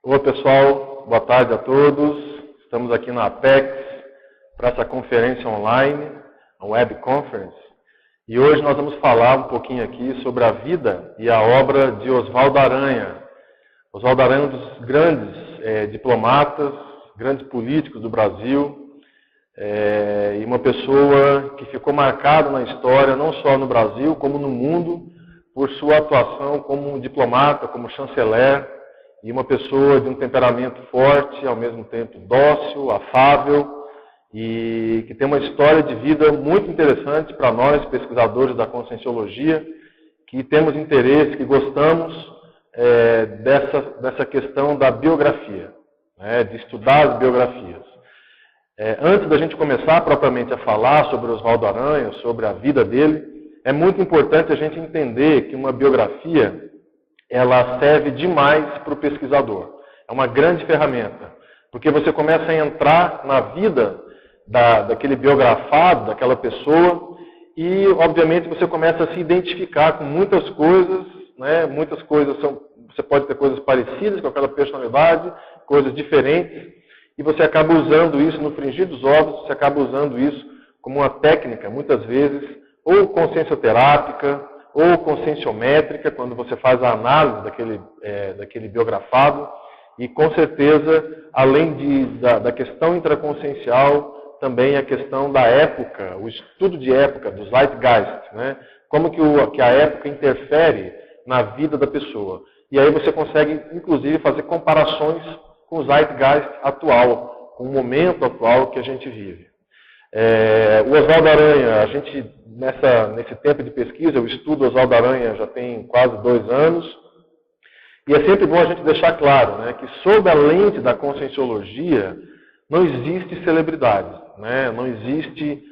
Olá pessoal, boa tarde a todos. Estamos aqui na Apex para essa conferência online, a Web Conference. E hoje nós vamos falar um pouquinho aqui sobre a vida e a obra de Oswaldo Aranha. Oswaldo Aranha é um dos grandes diplomatas, grandes políticos do Brasil, e uma pessoa que ficou marcada na história, não só no Brasil, como no mundo, por sua atuação como diplomata, como chanceler, e uma pessoa de um temperamento forte, ao mesmo tempo dócil, afável, e que tem uma história de vida muito interessante para nós, pesquisadores da conscienciologia, que temos interesse, que gostamos dessa questão da biografia, de estudar as biografias. Antes da gente começar propriamente a falar sobre Oswaldo Aranha, sobre a vida dele, é muito importante a gente entender que uma biografia ela serve demais para o pesquisador. É uma grande ferramenta, porque você começa a entrar na vida daquele biografado, daquela pessoa, e, obviamente, você começa a se identificar com muitas coisas, né? Muitas coisas você pode ter coisas parecidas com aquela personalidade, coisas diferentes, e você acaba usando isso no frigir dos ovos, você acaba usando isso como uma técnica, muitas vezes, ou consciencioterápica, ou conscienciométrica, quando você faz a análise daquele biografado, e com certeza, além da questão intraconsciencial, também a questão da época, o estudo de época, do Zeitgeist, né? Como que a época interfere na vida da pessoa. E aí você consegue, inclusive, fazer comparações com o Zeitgeist atual, com o momento atual que a gente vive. O Oswaldo Aranha, a gente, nesse tempo de pesquisa, eu estudo Oswaldo Aranha já tem quase 2 anos, e é sempre bom a gente deixar claro, né, que sob a lente da conscienciologia não existe celebridade, né, não existe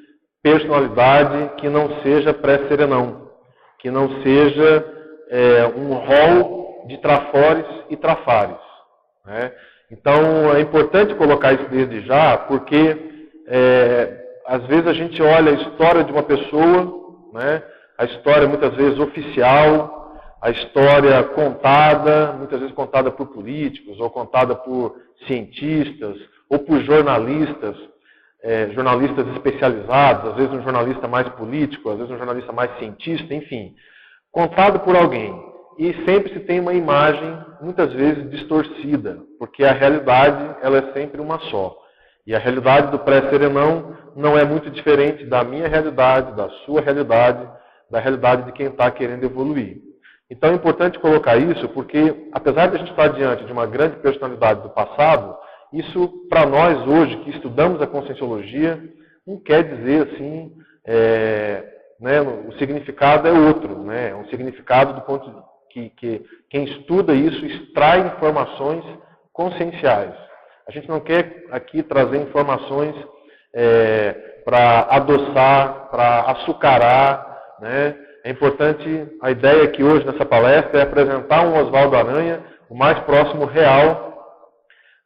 personalidade que não seja pré-serenão, que não seja um rol de trafores e trafares. Né. Então é importante colocar isso desde já, porque às vezes a gente olha a história de uma pessoa, né? A história muitas vezes oficial, a história contada, muitas vezes contada por políticos, ou contada por cientistas, ou por jornalistas, jornalistas especializados, às vezes um jornalista mais político, às vezes um jornalista mais cientista, enfim, contado por alguém. E sempre se tem uma imagem, muitas vezes distorcida, porque a realidade ela é sempre uma só. E a realidade do pré-serenão não é muito diferente da minha realidade, da sua realidade, da realidade de quem está querendo evoluir. Então é importante colocar isso, porque apesar de a gente estar diante de uma grande personalidade do passado, isso para nós hoje, que estudamos a conscienciologia, não quer dizer assim, né, o significado é outro, né, é um significado do ponto que quem estuda isso extrai informações conscienciais. A gente não quer aqui trazer informações para adoçar, para açucarar, né? É importante, a ideia aqui hoje nessa palestra é apresentar um Oswaldo Aranha o mais próximo real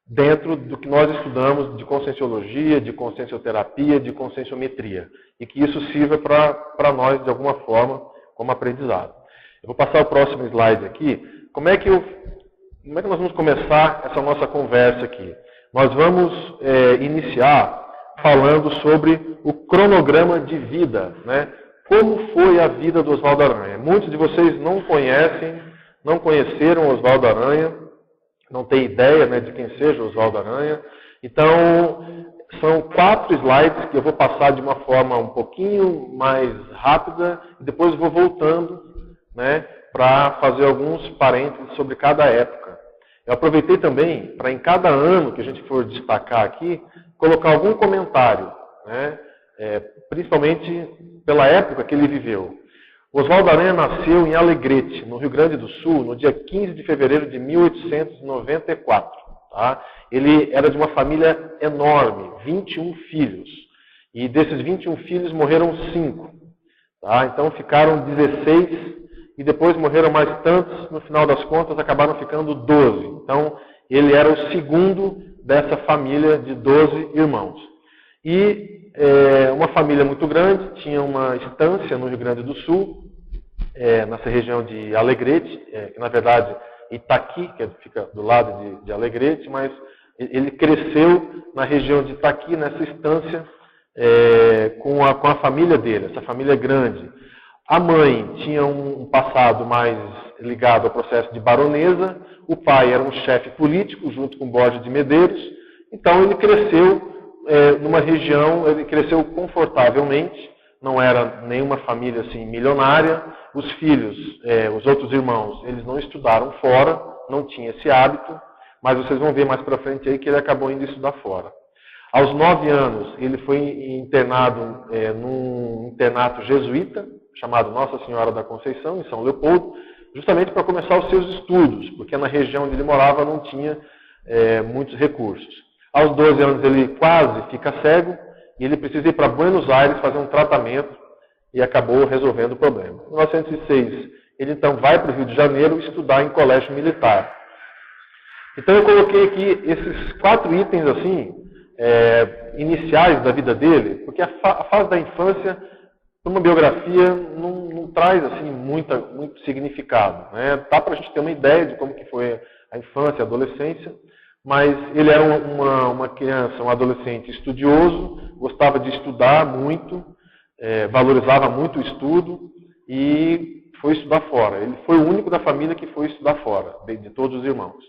dentro do que nós estudamos de conscienciologia, de consciencioterapia, de conscienciometria. E que isso sirva para nós, de alguma forma, como aprendizado. Eu vou passar o próximo slide aqui. Como é que nós vamos começar essa nossa conversa aqui? Nós vamos iniciar falando sobre o cronograma de vida, né? Como foi a vida do Oswaldo Aranha? Muitos de vocês não conheceram Oswaldo Aranha, não têm ideia, né, de quem seja Oswaldo Aranha. Então, são 4 slides que eu vou passar de uma forma um pouquinho mais rápida, e depois vou voltando, né, para fazer alguns parênteses sobre cada época. Eu aproveitei também para, em cada ano que a gente for destacar aqui, colocar algum comentário, né? Principalmente pela época que ele viveu. Oswaldo Aranha nasceu em Alegrete, no Rio Grande do Sul, no dia 15 de fevereiro de 1894. Tá? Ele era de uma família enorme, 21 filhos. E desses 21 filhos morreram 5. Tá? Então ficaram 16. E depois morreram mais tantos, no final das contas acabaram ficando 12. Então, ele era o segundo dessa família de 12 irmãos. E uma família muito grande, tinha uma estância no Rio Grande do Sul, nessa região de Alegrete, que na verdade Itaqui, que fica do lado de Alegrete, mas ele cresceu na região de Itaqui, nessa estância, com a família dele, essa família grande. A mãe tinha um passado mais ligado ao processo de baronesa, o pai era um chefe político, junto com Borges de Medeiros, então ele cresceu numa região, ele cresceu confortavelmente, não era nenhuma família assim milionária, os filhos, os outros irmãos, eles não estudaram fora, não tinha esse hábito, mas vocês vão ver mais para frente aí que ele acabou indo estudar fora. Aos 9 anos, ele foi internado num internato jesuíta, chamado Nossa Senhora da Conceição, em São Leopoldo, justamente para começar os seus estudos, porque na região onde ele morava não tinha muitos recursos. Aos 12 anos ele quase fica cego e ele precisa ir para Buenos Aires fazer um tratamento e acabou resolvendo o problema. Em 1906, ele então vai para o Rio de Janeiro estudar em colégio militar. Então eu coloquei aqui esses 4 itens assim, iniciais da vida dele, porque a fase da infância, uma biografia, não traz assim, muito significado. Né? Dá para a gente ter uma ideia de como que foi a infância, a adolescência, mas ele era uma criança, um adolescente estudioso, gostava de estudar muito, valorizava muito o estudo e foi estudar fora. Ele foi o único da família que foi estudar fora, de todos os irmãos.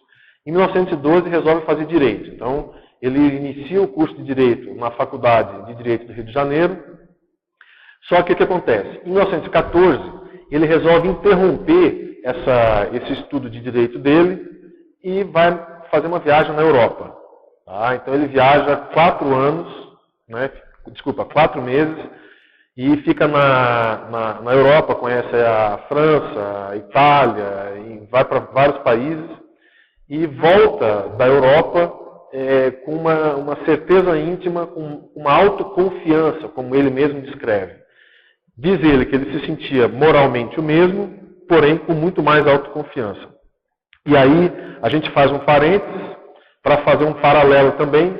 Em 1912 resolve fazer Direito. Então ele inicia o curso de Direito na Faculdade de Direito do Rio de Janeiro. Só que o que acontece? Em 1914 ele resolve interromper esse estudo de Direito dele e vai fazer uma viagem na Europa. Tá? Então ele viaja 4 meses, e fica na Europa, conhece a França, a Itália, e vai para vários países, e volta da Europa com uma certeza íntima, com uma autoconfiança, como ele mesmo descreve. Diz ele que ele se sentia moralmente o mesmo, porém com muito mais autoconfiança. E aí a gente faz um parênteses para fazer um paralelo também,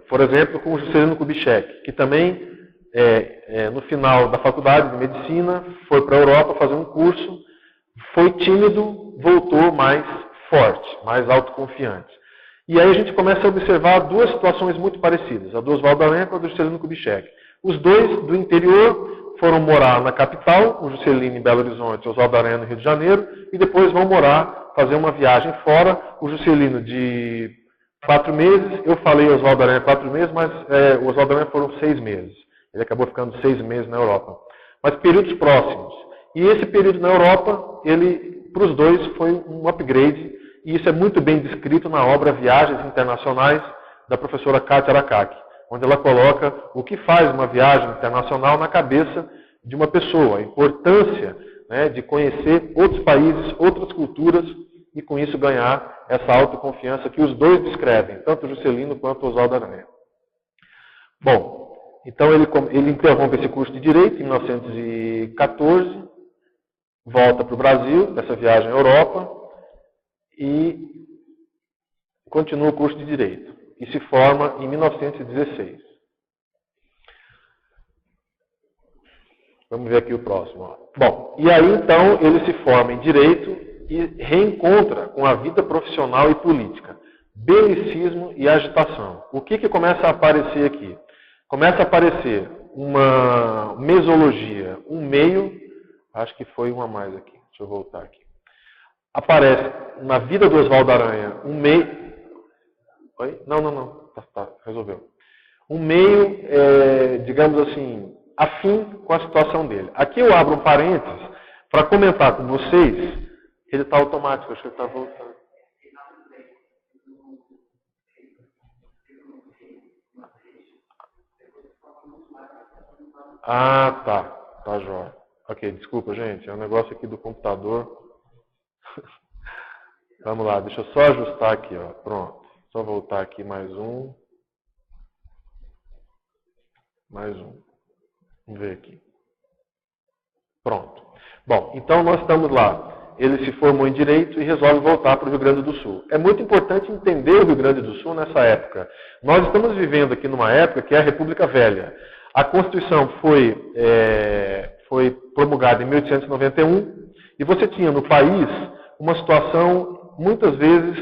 por exemplo, com o Juscelino Kubitschek, que também, no final da faculdade de medicina, foi para a Europa fazer um curso, foi tímido, voltou mais forte, mais autoconfiante. E aí a gente começa a observar 2 situações muito parecidas, a do Oswaldo Aranha com a do Juscelino Kubitschek. Os 2 do interior foram morar na capital, o Juscelino em Belo Horizonte, o Oswaldo Aranha no Rio de Janeiro, e depois vão fazer uma viagem fora, o Juscelino de 4 meses, eu falei Oswaldo Aranha 4 meses, mas o Oswaldo Aranha foram 6 meses. Ele acabou ficando 6 meses na Europa. Mas períodos próximos. E esse período na Europa, para os 2 foi um upgrade, e isso é muito bem descrito na obra Viagens Internacionais, da professora Kátia Arakaki, onde ela coloca o que faz uma viagem internacional na cabeça de uma pessoa, a importância, né, de conhecer outros países, outras culturas, e com isso ganhar essa autoconfiança que os 2 descrevem, tanto o Juscelino quanto o Oswaldo Aranha. Bom, então ele interrompe esse curso de Direito em 1914, volta para o Brasil, dessa viagem à Europa, e continua o curso de Direito. E se forma em 1916. Vamos ver aqui o próximo. Ó. Bom, e aí então ele se forma em Direito e reencontra com a vida profissional e política. Belicismo e agitação. O que começa a aparecer aqui? Começa a aparecer uma mesologia, um meio, acho que foi uma a mais aqui, deixa eu voltar aqui. Aparece na vida do Oswaldo Aranha um meio... Oi? Não, tá, resolveu. Um meio, digamos assim, afim com a situação dele. Aqui eu abro um parênteses para comentar com vocês. Ele está automático, acho que ele está voltando. Ah, tá. Tá jóia. Ok, desculpa, gente. É um negócio aqui do computador. Vamos lá, deixa eu só ajustar aqui, ó. Pronto. Só voltar aqui mais um. Mais um. Vamos ver aqui. Pronto. Bom, então nós estamos lá. Ele se formou em Direito e resolve voltar para o Rio Grande do Sul. É muito importante entender o Rio Grande do Sul nessa época. Nós estamos vivendo aqui numa época que é a República Velha. A Constituição foi promulgada em 1891 e você tinha no país uma situação muitas vezes,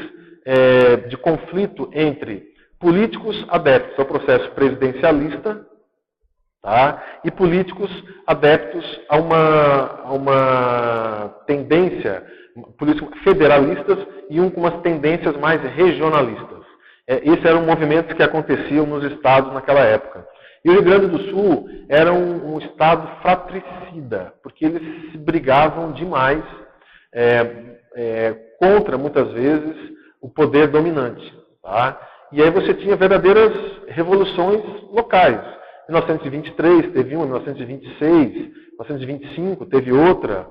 de conflito entre políticos adeptos ao processo presidencialista, tá? E políticos adeptos a uma tendência, políticos federalistas e com umas tendências mais regionalistas. Esses eram movimentos que aconteciam nos estados naquela época. E o Rio Grande do Sul era um estado fratricida, porque eles se brigavam demais contra, muitas vezes, o poder dominante. Tá? E aí você tinha verdadeiras revoluções locais. Em 1923 teve uma, em 1926, em 1925 teve outra.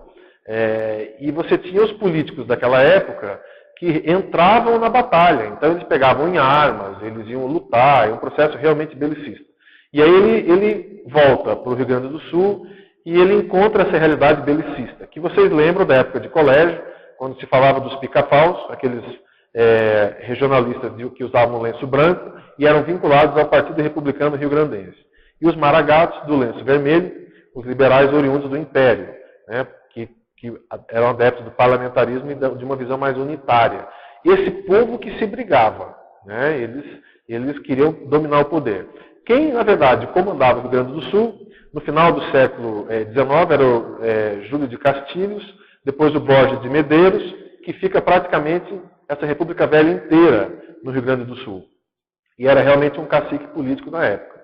E você tinha os políticos daquela época que entravam na batalha. Então eles pegavam em armas, eles iam lutar, é um processo realmente belicista. E aí ele volta para o Rio Grande do Sul e ele encontra essa realidade belicista, que vocês lembram da época de colégio, quando se falava dos pica-paus, aqueles regionalistas que usavam o lenço branco e eram vinculados ao Partido Republicano Rio-Grandense. E os maragatos do lenço vermelho, os liberais oriundos do Império, né, que eram adeptos do parlamentarismo e de uma visão mais unitária. E esse povo que se brigava, né, eles queriam dominar o poder. Quem, na verdade, comandava o Rio Grande do Sul, no final do século XIX, era o Júlio de Castilhos, depois o Borges de Medeiros, que fica praticamente essa República Velha inteira no Rio Grande do Sul. E era realmente um cacique político na época.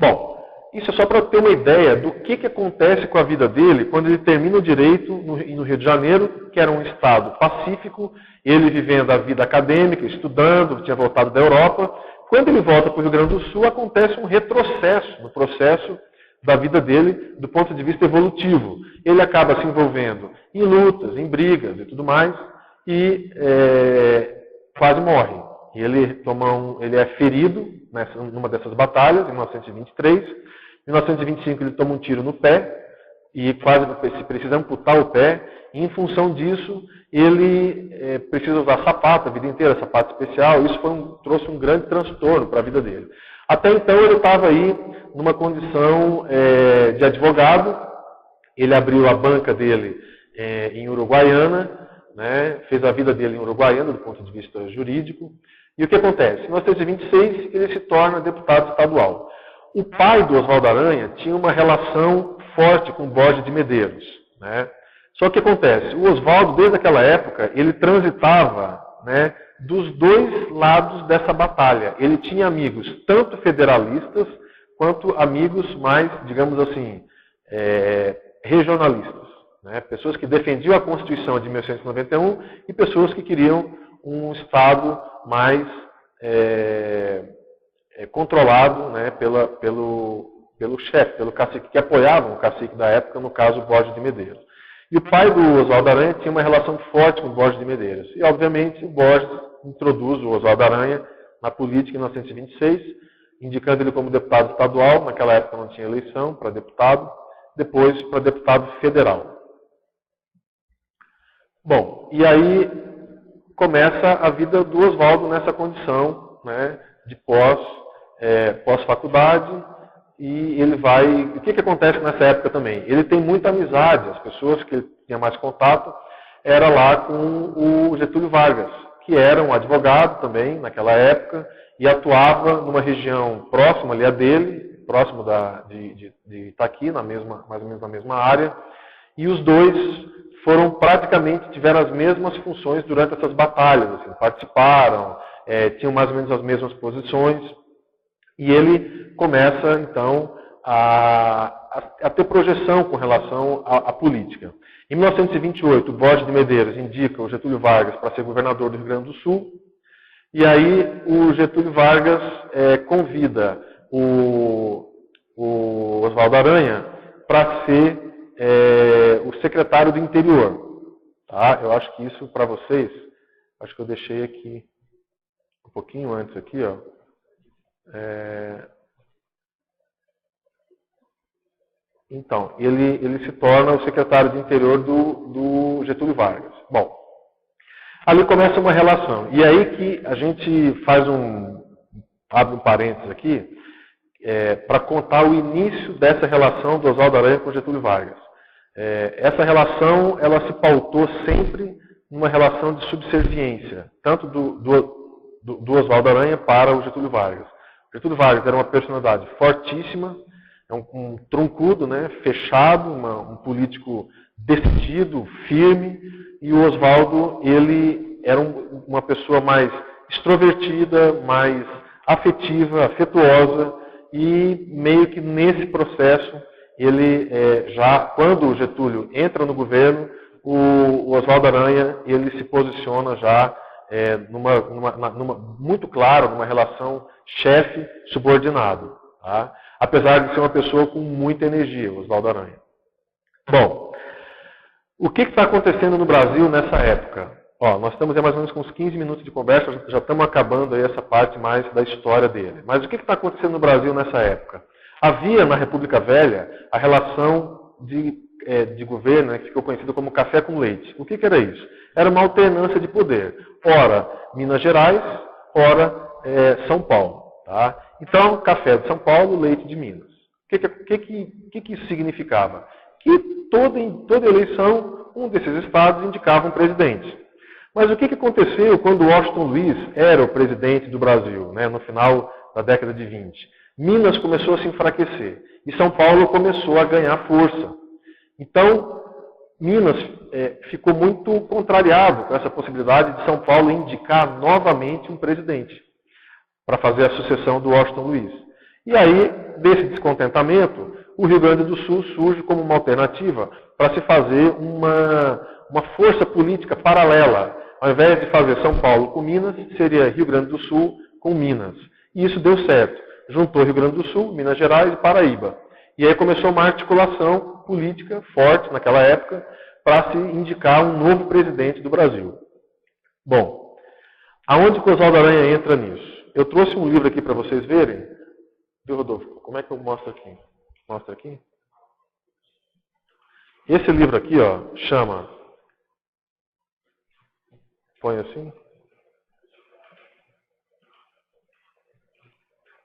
Bom, isso é só para ter uma ideia do que acontece com a vida dele quando ele termina o direito no Rio de Janeiro, que era um estado pacífico, ele vivendo a vida acadêmica, estudando, tinha voltado da Europa. Quando ele volta para o Rio Grande do Sul, acontece um retrocesso no processo da vida dele do ponto de vista evolutivo. Ele acaba se envolvendo em lutas, em brigas e tudo mais, e quase morre. E ele é ferido numa dessas batalhas, em 1923. Em 1925 ele toma um tiro no pé, e precisa amputar o pé, e em função disso ele precisa usar sapato a vida inteira, sapato especial. Isso trouxe um grande transtorno para a vida dele. Até então ele estava aí numa condição de advogado, ele abriu a banca dele em Uruguaiana, né, fez a vida dele em Uruguaiana do ponto de vista jurídico. E o que acontece? Em 1926 ele se torna deputado estadual. O pai do Oswaldo Aranha tinha uma relação forte com Borges de Medeiros, né? Só que acontece, o Oswaldo, desde aquela época, ele transitava, né, dos dois lados dessa batalha. Ele tinha amigos tanto federalistas, quanto amigos mais, digamos assim, regionalistas. Né? Pessoas que defendiam a Constituição de 1891 e pessoas que queriam um Estado mais controlado, né, pelo chefe, pelo cacique, que apoiavam o cacique da época, no caso, Borges de Medeiros. E o pai do Oswaldo Aranha tinha uma relação forte com o Borges de Medeiros. E, obviamente, o Borges introduz o Oswaldo Aranha na política em 1926, indicando ele como deputado estadual. Naquela época não tinha eleição para deputado, depois para deputado federal. Bom, e aí começa a vida do Oswaldo nessa condição, né, de pós-faculdade, e ele vai... O que acontece nessa época também? Ele tem muita amizade, as pessoas que ele tinha mais contato, era lá com o Getúlio Vargas, que era um advogado também, naquela época, e atuava numa região próxima ali a dele, próximo de Itaqui, mais ou menos na mesma área, e os dois tiveram as mesmas funções durante essas batalhas, assim, participaram, tinham mais ou menos as mesmas posições, e ele começa, então, a ter projeção com relação à política. Em 1928, o Borges de Medeiros indica o Getúlio Vargas para ser governador do Rio Grande do Sul, e aí o Getúlio Vargas convida o Oswaldo Aranha para ser o secretário do interior. Tá? Eu acho que isso, para vocês, acho que eu deixei aqui, um pouquinho antes aqui, ó. Então, ele se torna o secretário de interior do Getúlio Vargas. Bom, ali começa uma relação. E aí que a gente abre um parênteses aqui, para contar o início dessa relação do Oswaldo Aranha com Getúlio Vargas. Essa relação, ela se pautou sempre numa relação de subserviência, tanto do Oswaldo Aranha para o Getúlio Vargas. Getúlio Vargas era uma personalidade fortíssima, um troncudo, né, fechado, um político decidido, firme, e o Oswaldo, ele era uma pessoa mais extrovertida, mais afetiva, afetuosa, e meio que nesse processo, ele já, quando o Getúlio entra no governo, o Oswaldo Aranha, ele se posiciona já muito claro, numa relação chefe-subordinado, tá? Apesar de ser uma pessoa com muita energia, o Oswaldo Aranha. Bom, o que está acontecendo no Brasil nessa época? Ó, nós estamos mais ou menos com uns 15 minutos de conversa, já estamos acabando aí essa parte mais da história dele. Mas o que está acontecendo no Brasil nessa época? Havia na República Velha a relação de governo, né, que ficou conhecida como café com leite. O que era isso? Era uma alternância de poder. Ora Minas Gerais, ora São Paulo. Tá? Então, café de São Paulo, leite de Minas. O que isso significava? Que toda eleição, um desses estados indicava um presidente. Mas o que aconteceu quando Washington Luiz era o presidente do Brasil, né, no final da década de 20? Minas começou a se enfraquecer e São Paulo começou a ganhar força. Então, Minas ficou muito contrariado com essa possibilidade de São Paulo indicar novamente um presidente para fazer a sucessão do Washington Luiz. E aí, desse descontentamento, o Rio Grande do Sul surge como uma alternativa para se fazer uma força política paralela. Ao invés de fazer São Paulo com Minas, seria Rio Grande do Sul com Minas. E isso deu certo. Juntou Rio Grande do Sul, Minas Gerais e Paraíba. E aí começou uma articulação política forte naquela época para se indicar um novo presidente do Brasil. Bom, aonde que o Oswaldo Aranha entra nisso? Eu trouxe um livro aqui para vocês verem. Viu, Rodolfo? Como é que eu mostro aqui? Mostra aqui? Esse livro aqui, ó, chama... Põe assim?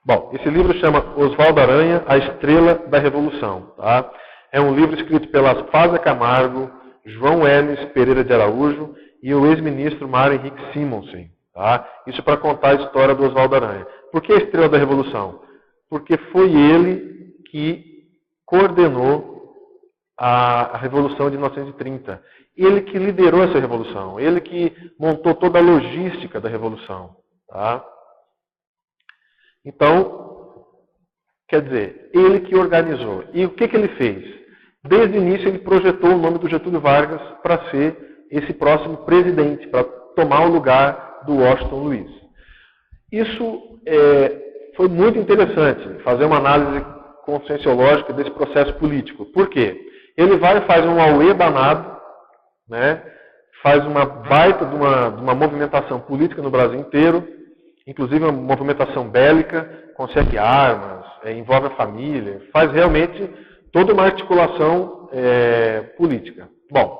Bom, esse livro chama Oswaldo Aranha, A Estrela da Revolução. Tá? É um livro escrito pela Aspásia Camargo, João Hermes Pereira de Araújo e o ex-ministro Mário Henrique Simonsen. Tá? Isso para contar a história do Oswaldo Aranha. Por que a Estrela da Revolução? Porque foi ele que coordenou a Revolução de 1930. Ele que liderou essa revolução. Ele que montou toda a logística da revolução. Tá? Então, quer dizer, ele que organizou. E o que ele fez? Desde o início ele projetou o nome do Getúlio Vargas para ser esse próximo presidente, para tomar o lugar do Washington Luiz. Isso foi muito interessante, fazer uma análise conscienciológica desse processo político. Por quê? Ele vai e faz um auê danado, né? Faz uma baita de uma movimentação política no Brasil inteiro, inclusive uma movimentação bélica, consegue armas, envolve a família, faz realmente toda uma articulação política. Bom,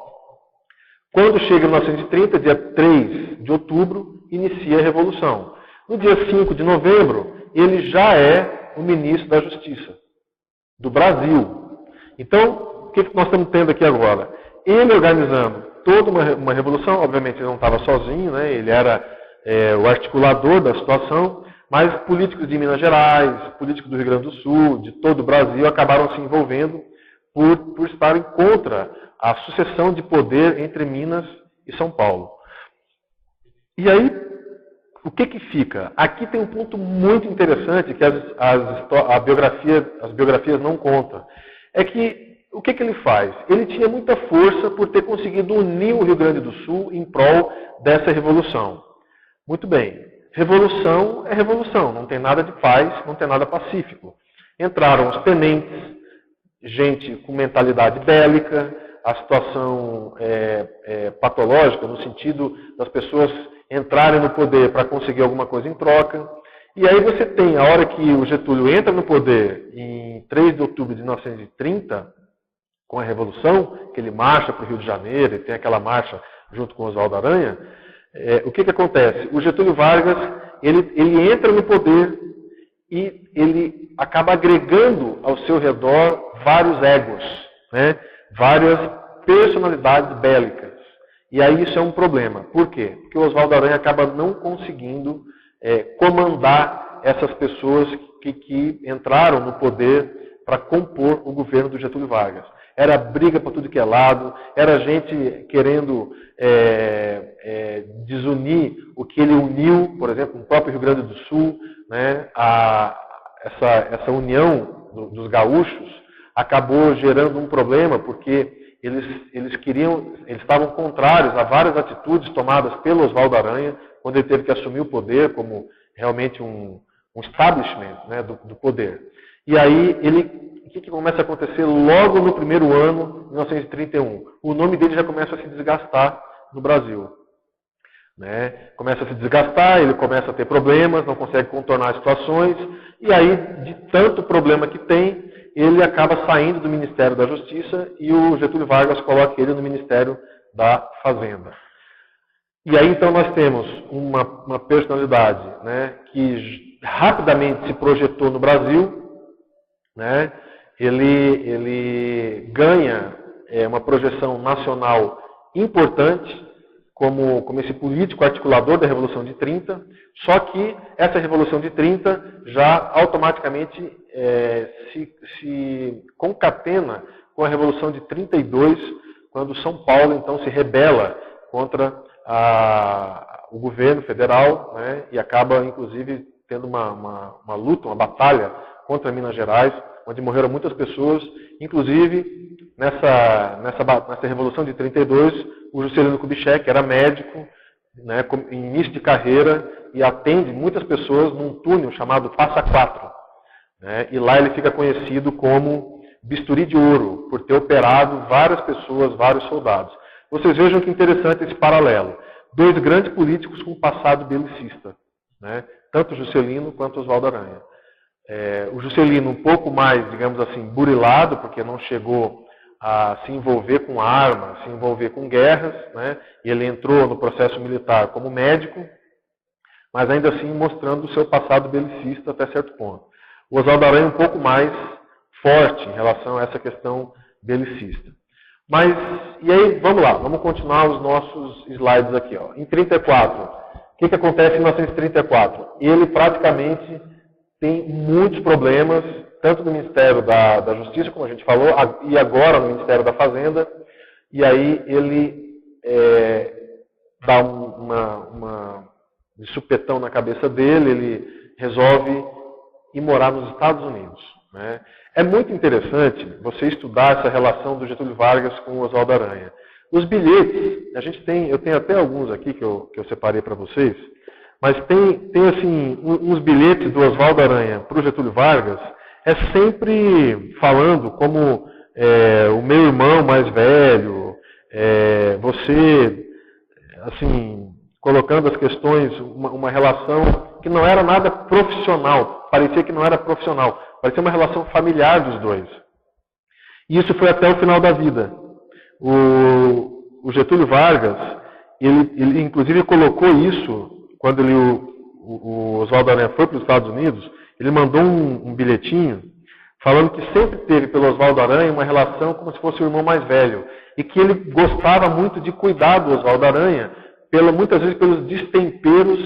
quando chega em 1930, dia 3 de outubro, inicia a Revolução. No dia 5 de novembro, ele já é o ministro da Justiça do Brasil. Então, o que nós estamos tendo aqui agora? Ele organizando toda uma revolução, obviamente ele não estava sozinho, né? Ele era o articulador da situação, mas políticos de Minas Gerais, políticos do Rio Grande do Sul, de todo o Brasil, acabaram se envolvendo por estarem contra a sucessão de poder entre Minas e São Paulo. E aí, o que fica? Aqui tem um ponto muito interessante que as biografias não contam. É que, o que ele faz? Ele tinha muita força por ter conseguido unir o Rio Grande do Sul em prol dessa revolução. Muito bem. Revolução é revolução. Não tem nada de paz, não tem nada pacífico. Entraram os tenentes, gente com mentalidade bélica, a situação patológica, no sentido das pessoas entrarem no poder para conseguir alguma coisa em troca. E aí você tem, a hora que o Getúlio entra no poder, em 3 de outubro de 1930, com a Revolução, que ele marcha para o Rio de Janeiro, e tem aquela marcha junto com Oswaldo Aranha, o que acontece? O Getúlio Vargas, ele entra no poder e ele acaba agregando ao seu redor vários egos, né? Várias personalidades bélicas. E aí isso é um problema. Por quê? Porque o Oswaldo Aranha acaba não conseguindo comandar essas pessoas que entraram no poder para compor o governo do Getúlio Vargas. Era briga para tudo que é lado, era gente querendo desunir o que ele uniu, por exemplo, no próprio Rio Grande do Sul, né, essa união dos gaúchos acabou gerando um problema, porque eles estavam contrários a várias atitudes tomadas pelo Oswaldo Aranha, quando ele teve que assumir o poder como realmente um establishment, né, do poder. E aí o que começa a acontecer logo no primeiro ano, 1931? O nome dele já começa a se desgastar no Brasil. Né? Começa a se desgastar, ele começa a ter problemas, não consegue contornar as situações, e aí, de tanto problema que tem, ele acaba saindo do Ministério da Justiça e o Getúlio Vargas coloca ele no Ministério da Fazenda. E aí, então, nós temos uma personalidade, né, que rapidamente se projetou no Brasil, né? Ele ganha uma projeção nacional importante como esse político articulador da Revolução de 30, só que essa Revolução de 30 já automaticamente se concatena com a Revolução de 32, quando São Paulo então se rebela contra o governo federal, né, e acaba inclusive tendo uma luta, uma batalha contra Minas Gerais, onde morreram muitas pessoas, inclusive nessa Revolução de 32, o Juscelino Kubitschek era médico, né, em início de carreira, e atende muitas pessoas num túnel chamado Passa Quatro. Né, e lá ele fica conhecido como Bisturi de Ouro, por ter operado várias pessoas, vários soldados. Vocês vejam que interessante esse paralelo. Dois grandes políticos com passado belicista, né, tanto Juscelino quanto Oswaldo Aranha. O Juscelino um pouco mais, digamos assim, burilado, porque não chegou a se envolver com armas, se envolver com guerras, né? E ele entrou no processo militar como médico, mas ainda assim mostrando o seu passado belicista até certo ponto. O Oswaldo Aranha um pouco mais forte em relação a essa questão belicista. Mas, e aí, vamos lá, vamos continuar os nossos slides aqui. Ó. Em 34, o que acontece em 1934? Ele praticamente tem muitos problemas, tanto no Ministério da Justiça, como a gente falou, e agora no Ministério da Fazenda, e aí ele dá de supetão na cabeça dele, ele resolve ir morar nos Estados Unidos. Né? É muito interessante você estudar essa relação do Getúlio Vargas com o Oswaldo Aranha. Os bilhetes, eu tenho até alguns aqui que eu separei para vocês, mas tem assim, uns bilhetes do Oswaldo Aranha para o Getúlio Vargas, sempre falando como o meu irmão mais velho, você, assim, colocando as questões, uma relação que não era nada profissional, parecia que não era profissional, parecia uma relação familiar dos dois. E isso foi até o final da vida. O Getúlio Vargas, ele inclusive colocou isso, quando o Oswaldo Aranha foi para os Estados Unidos, ele mandou um bilhetinho falando que sempre teve pelo Oswaldo Aranha uma relação como se fosse o irmão mais velho. E que ele gostava muito de cuidar do Oswaldo Aranha, muitas vezes pelos destemperos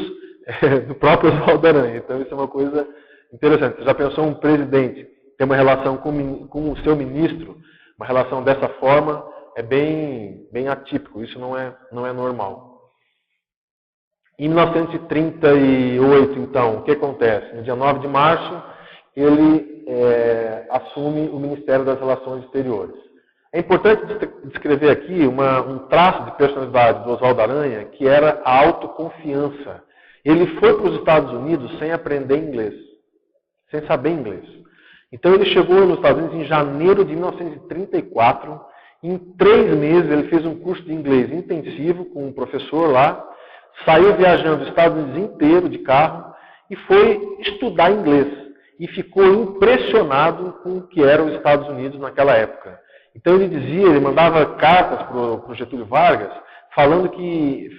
do próprio Oswaldo Aranha. Então isso é uma coisa interessante. Você já pensou um presidente ter uma relação com o seu ministro, uma relação dessa forma, é bem atípico, isso não é normal. Em 1938, então, o que acontece? No dia 9 de março, ele assume o Ministério das Relações Exteriores. É importante descrever aqui um traço de personalidade do Oswaldo Aranha, que era a autoconfiança. Ele foi para os Estados Unidos sem aprender inglês, sem saber inglês. Então ele chegou nos Estados Unidos em janeiro de 1934. Em 3 meses ele fez um curso de inglês intensivo com um professor lá, saiu viajando os Estados Unidos inteiro de carro e foi estudar inglês. E ficou impressionado com o que eram os Estados Unidos naquela época. Então ele mandava cartas para o Getúlio Vargas, falando que,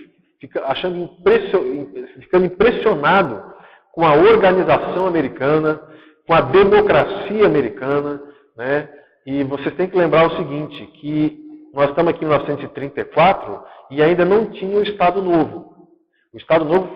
ficando impressionado com a organização americana, com a democracia americana, né? E vocês têm que lembrar o seguinte, que nós estamos aqui em 1934 e ainda não tinha o Estado Novo. O Estado Novo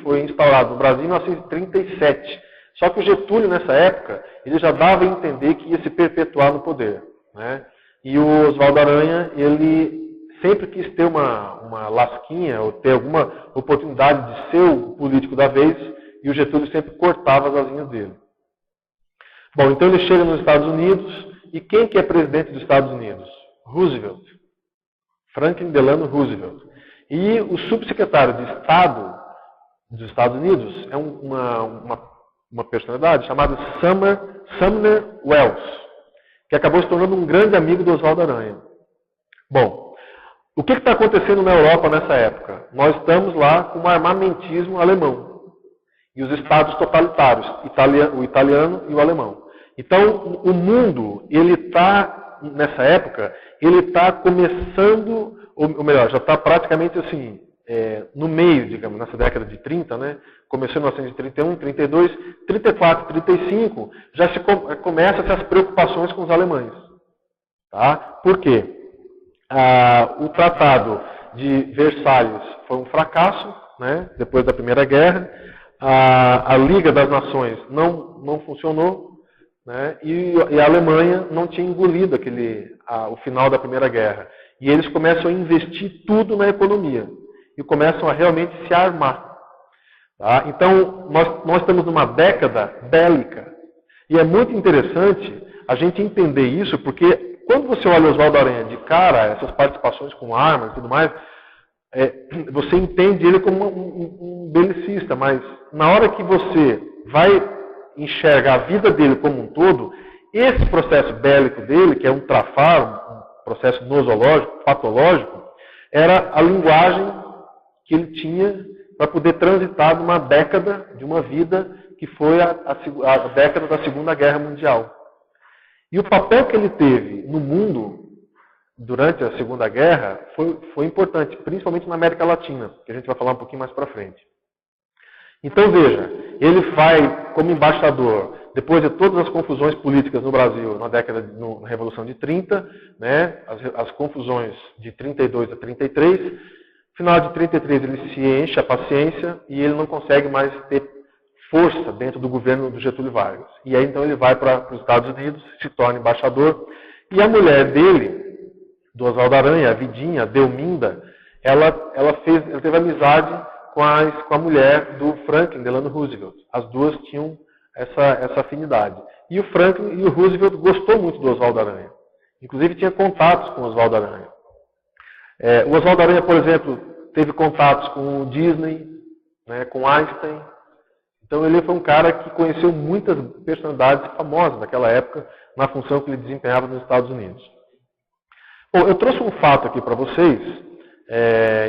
foi instaurado no Brasil em 1937. Só que o Getúlio, nessa época, ele já dava a entender que ia se perpetuar no poder, né? E o Oswaldo Aranha, ele sempre quis ter uma lasquinha, ou ter alguma oportunidade de ser o político da vez, e o Getúlio sempre cortava as asinhas dele. Bom, então ele chega nos Estados Unidos, e quem que é presidente dos Estados Unidos? Roosevelt. Franklin Delano Roosevelt. E o subsecretário de Estado dos Estados Unidos é uma personalidade chamada Sumner Welles, que acabou se tornando um grande amigo do Oswaldo Aranha. Bom, o que está acontecendo na Europa nessa época? Nós estamos lá com um armamentismo alemão. E os estados totalitários, o italiano e o alemão. Então, o mundo, ele está, nessa época, ele está começando, ou melhor, já está praticamente assim, no meio, digamos, nessa década de 30, né? Começou em 1931, 32, 34, 35, já começa as preocupações com os alemães. Tá? Por quê? O Tratado de Versalhes foi um fracasso, né? Depois da Primeira Guerra. A Liga das Nações não funcionou, né? E a Alemanha não tinha engolido o final da Primeira Guerra. E eles começam a investir tudo na economia e começam a realmente se armar. Tá? Então, nós estamos numa década bélica. E é muito interessante a gente entender isso, porque quando você olha Oswaldo Aranha de cara, essas participações com armas e tudo mais, você entende ele como um belicista, mas na hora que você vai enxergar a vida dele como um todo, esse processo bélico dele, que é um trafar, um processo nosológico, patológico, era a linguagem que ele tinha para poder transitar numa década de uma vida que foi a década da Segunda Guerra Mundial. E o papel que ele teve no mundo durante a Segunda Guerra foi importante, principalmente na América Latina, que a gente vai falar um pouquinho mais para frente. Então veja, ele vai como embaixador, depois de todas as confusões políticas no Brasil na Revolução de 30, né, as confusões de 32 a 33, no final de 33 ele se enche a paciência e ele não consegue mais ter força dentro do governo do Getúlio Vargas. E aí então ele vai para os Estados Unidos, se torna embaixador, e a mulher dele, do Oswaldo Aranha, a Vidinha, a Delminda, ela teve amizade com a mulher do Franklin Delano Roosevelt. As duas tinham essa afinidade. E o Franklin e o Roosevelt gostou muito do Oswaldo Aranha. Inclusive tinha contatos com o Oswaldo Aranha. O Oswaldo Aranha, por exemplo, teve contatos com o Disney, né, com Einstein. Então ele foi um cara que conheceu muitas personalidades famosas daquela época na função que ele desempenhava nos Estados Unidos. Bom, eu trouxe um fato aqui para vocês,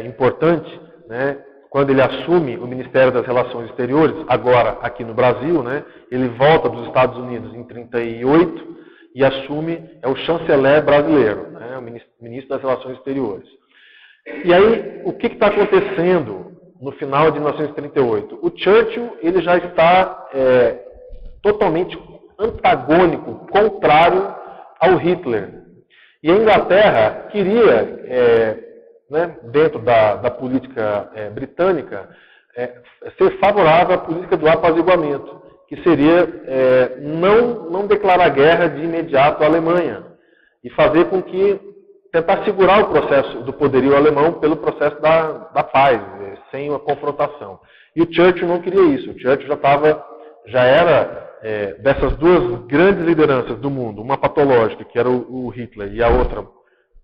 importante, né? Quando ele assume o Ministério das Relações Exteriores, agora aqui no Brasil, né? Ele volta dos Estados Unidos em 38 e assume, é o chanceler brasileiro, né? O ministro das Relações Exteriores. E aí, o que está acontecendo no final de 1938? O Churchill ele já está totalmente antagônico, contrário ao Hitler. E a Inglaterra queria, dentro da política britânica, ser favorável à política do apaziguamento, que seria não declarar guerra de imediato à Alemanha e fazer com que tentar segurar o processo do poderio alemão pelo processo da paz, sem uma confrontação. E o Churchill não queria isso. O Churchill já era dessas duas grandes lideranças do mundo, uma patológica, que era o Hitler, e a outra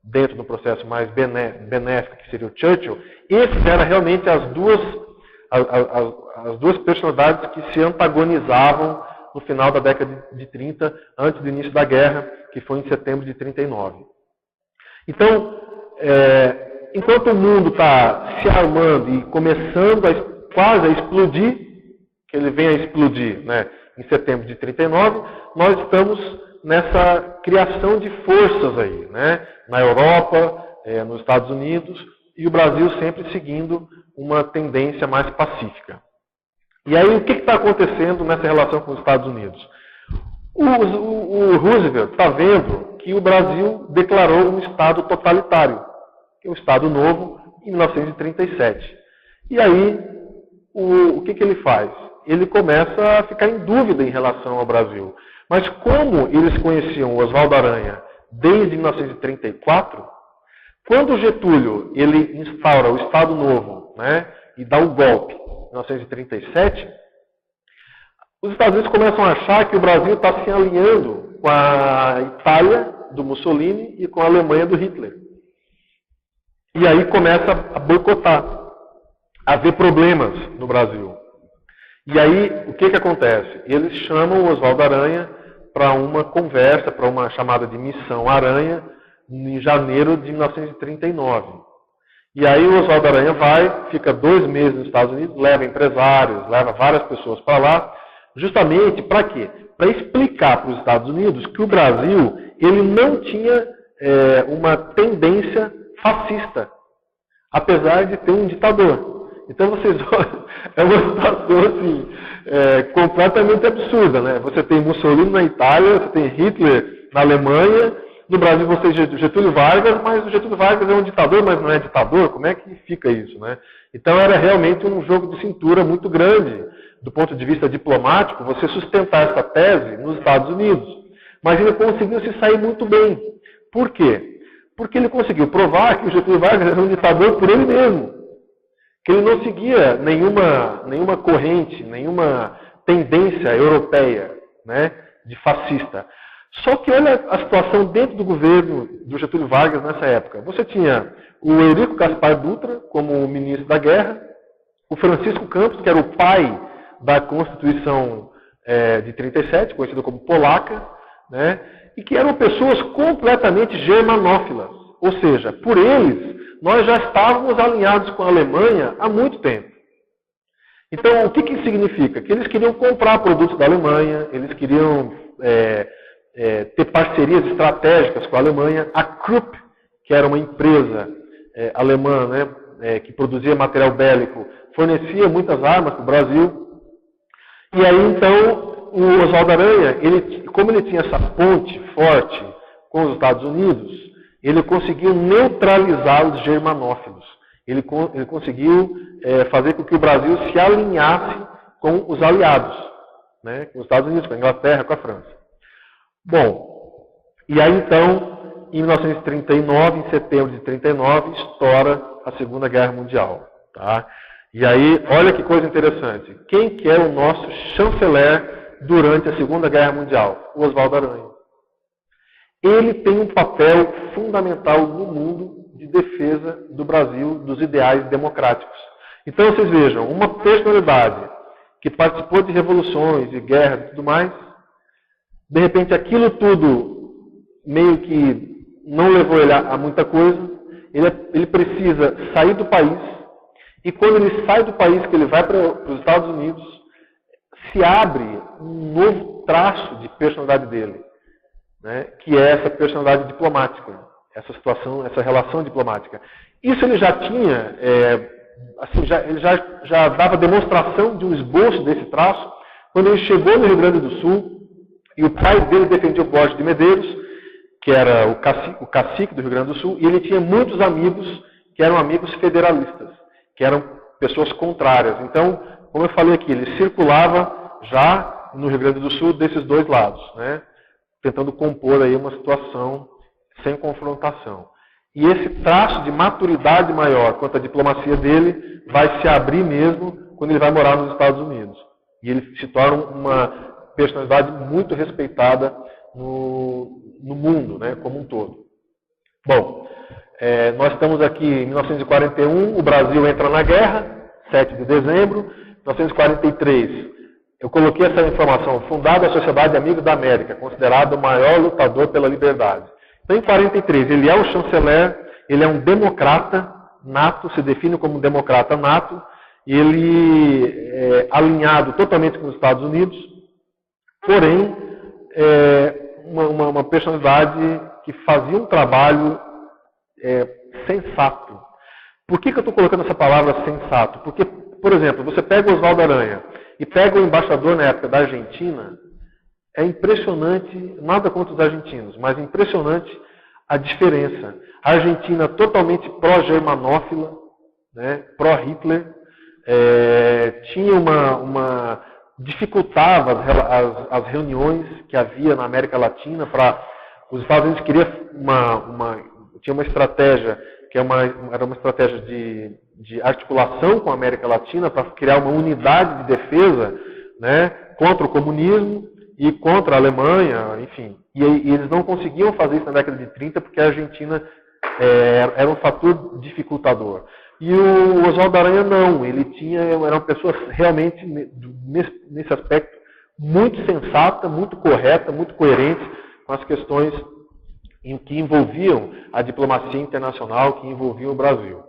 dentro do processo mais benéfico, que seria o Churchill. Esses eram realmente as duas personalidades que se antagonizavam no final da década de 30, antes do início da guerra, que foi em setembro de 39. Então, enquanto o mundo está se armando e começando quase a explodir, que ele vem a explodir, né, em setembro de 39, nós estamos nessa criação de forças aí, né, na Europa, nos Estados Unidos, e o Brasil sempre seguindo uma tendência mais pacífica. E aí, o que está acontecendo nessa relação com os Estados Unidos? O Roosevelt está vendo que o Brasil declarou um Estado totalitário, que é o Estado Novo, em 1937. E aí, o que ele faz? Ele começa a ficar em dúvida em relação ao Brasil. Mas como eles conheciam Oswaldo Aranha desde 1934, quando Getúlio ele instaura o Estado Novo, né, e dá o golpe em 1937, os Estados Unidos começam a achar que o Brasil está se alinhando com a Itália do Mussolini e com a Alemanha do Hitler. E aí começa a boicotar, a haver problemas no Brasil. E aí, o que acontece? Eles chamam o Oswaldo Aranha para uma conversa, para uma chamada de Missão Aranha, em janeiro de 1939. E aí o Oswaldo Aranha vai, fica 2 meses nos Estados Unidos, leva empresários, leva várias pessoas para lá, justamente para quê? Para explicar para os Estados Unidos que o Brasil ele não tinha uma tendência fascista, apesar de ter um ditador. Então vocês olham, é uma situação assim, completamente absurda, né? Você tem Mussolini na Itália, você tem Hitler na Alemanha, no Brasil você tem Getúlio Vargas, mas o Getúlio Vargas é um ditador, mas não é ditador, como é que fica isso, né? Então era realmente um jogo de cintura muito grande, do ponto de vista diplomático, você sustentar essa tese nos Estados Unidos. Mas ele conseguiu se sair muito bem. Por quê? Porque ele conseguiu provar que o Getúlio Vargas era um ditador por ele mesmo. Que ele não seguia nenhuma corrente, nenhuma tendência europeia, né, de fascista. Só que olha a situação dentro do governo do Getúlio Vargas nessa época. Você tinha o Eurico Gaspar Dutra como ministro da Guerra, o Francisco Campos, que era o pai da Constituição de 37, conhecido como polaca, né, e que eram pessoas completamente germanófilas. Ou seja, por eles, nós já estávamos alinhados com a Alemanha há muito tempo. Então, o que isso significa? Que eles queriam comprar produtos da Alemanha, eles queriam ter parcerias estratégicas com a Alemanha. A Krupp, que era uma empresa alemã, né, que produzia material bélico, fornecia muitas armas para o Brasil. E aí, então, o Oswaldo Aranha, como ele tinha essa ponte forte com os Estados Unidos, ele conseguiu neutralizar os germanófilos. Ele conseguiu fazer com que o Brasil se alinhasse com os aliados, né, com os Estados Unidos, com a Inglaterra, com a França. Bom, e aí então, em 1939, em setembro de 1939, estoura a Segunda Guerra Mundial. Tá? E aí, olha que coisa interessante. Quem que é o nosso chanceler durante a Segunda Guerra Mundial? O Oswaldo Aranha. Ele tem um papel fundamental no mundo de defesa do Brasil, dos ideais democráticos. Então, vocês vejam, uma personalidade que participou de revoluções, de guerras e tudo mais, de repente aquilo tudo meio que não levou ele a muita coisa, ele precisa sair do país, e quando ele sai do país, que ele vai para os Estados Unidos, se abre um novo traço de personalidade dele, né, que é essa personalidade diplomática, essa situação, essa relação diplomática. Isso ele já tinha, ele já dava demonstração de um esboço desse traço, quando ele chegou no Rio Grande do Sul, e o pai dele defendia o Borges de Medeiros, que era o cacique do Rio Grande do Sul, e ele tinha muitos amigos que eram amigos federalistas, que eram pessoas contrárias. Então, como eu falei aqui, ele circulava já no Rio Grande do Sul desses dois lados, né, tentando compor aí uma situação sem confrontação. E esse traço de maturidade maior quanto à diplomacia dele vai se abrir mesmo quando ele vai morar nos Estados Unidos. E ele se torna uma personalidade muito respeitada no mundo, né, como um todo. Bom, nós estamos aqui em 1941, o Brasil entra na guerra, 7 de dezembro. 1943, eu coloquei essa informação, fundada a Sociedade Amigos da América, considerado o maior lutador pela liberdade. Então, em 43, ele é o chanceler, ele é um democrata nato, se define como um democrata nato, e ele é alinhado totalmente com os Estados Unidos, porém, uma personalidade que fazia um trabalho sensato. Por que eu estou colocando essa palavra sensato? Porque, por exemplo, você pega o Oswaldo Aranha e pega o embaixador na época da Argentina, É impressionante, nada contra os argentinos, mas impressionante a diferença. A Argentina totalmente pró-germanófila, né, pró-Hitler, tinha dificultava as reuniões que havia na América Latina. Os Estados Unidos queriam tinha uma estratégia que era uma estratégia de articulação com a América Latina para criar uma unidade de defesa, né, contra o comunismo e contra a Alemanha, enfim. E eles não conseguiam fazer isso na década de 30 porque a Argentina era um fator dificultador. E o Oswaldo Aranha não, ele era uma pessoa realmente, nesse aspecto, muito sensata, muito correta, muito coerente com as questões que envolviam a diplomacia internacional, que envolviam o Brasil.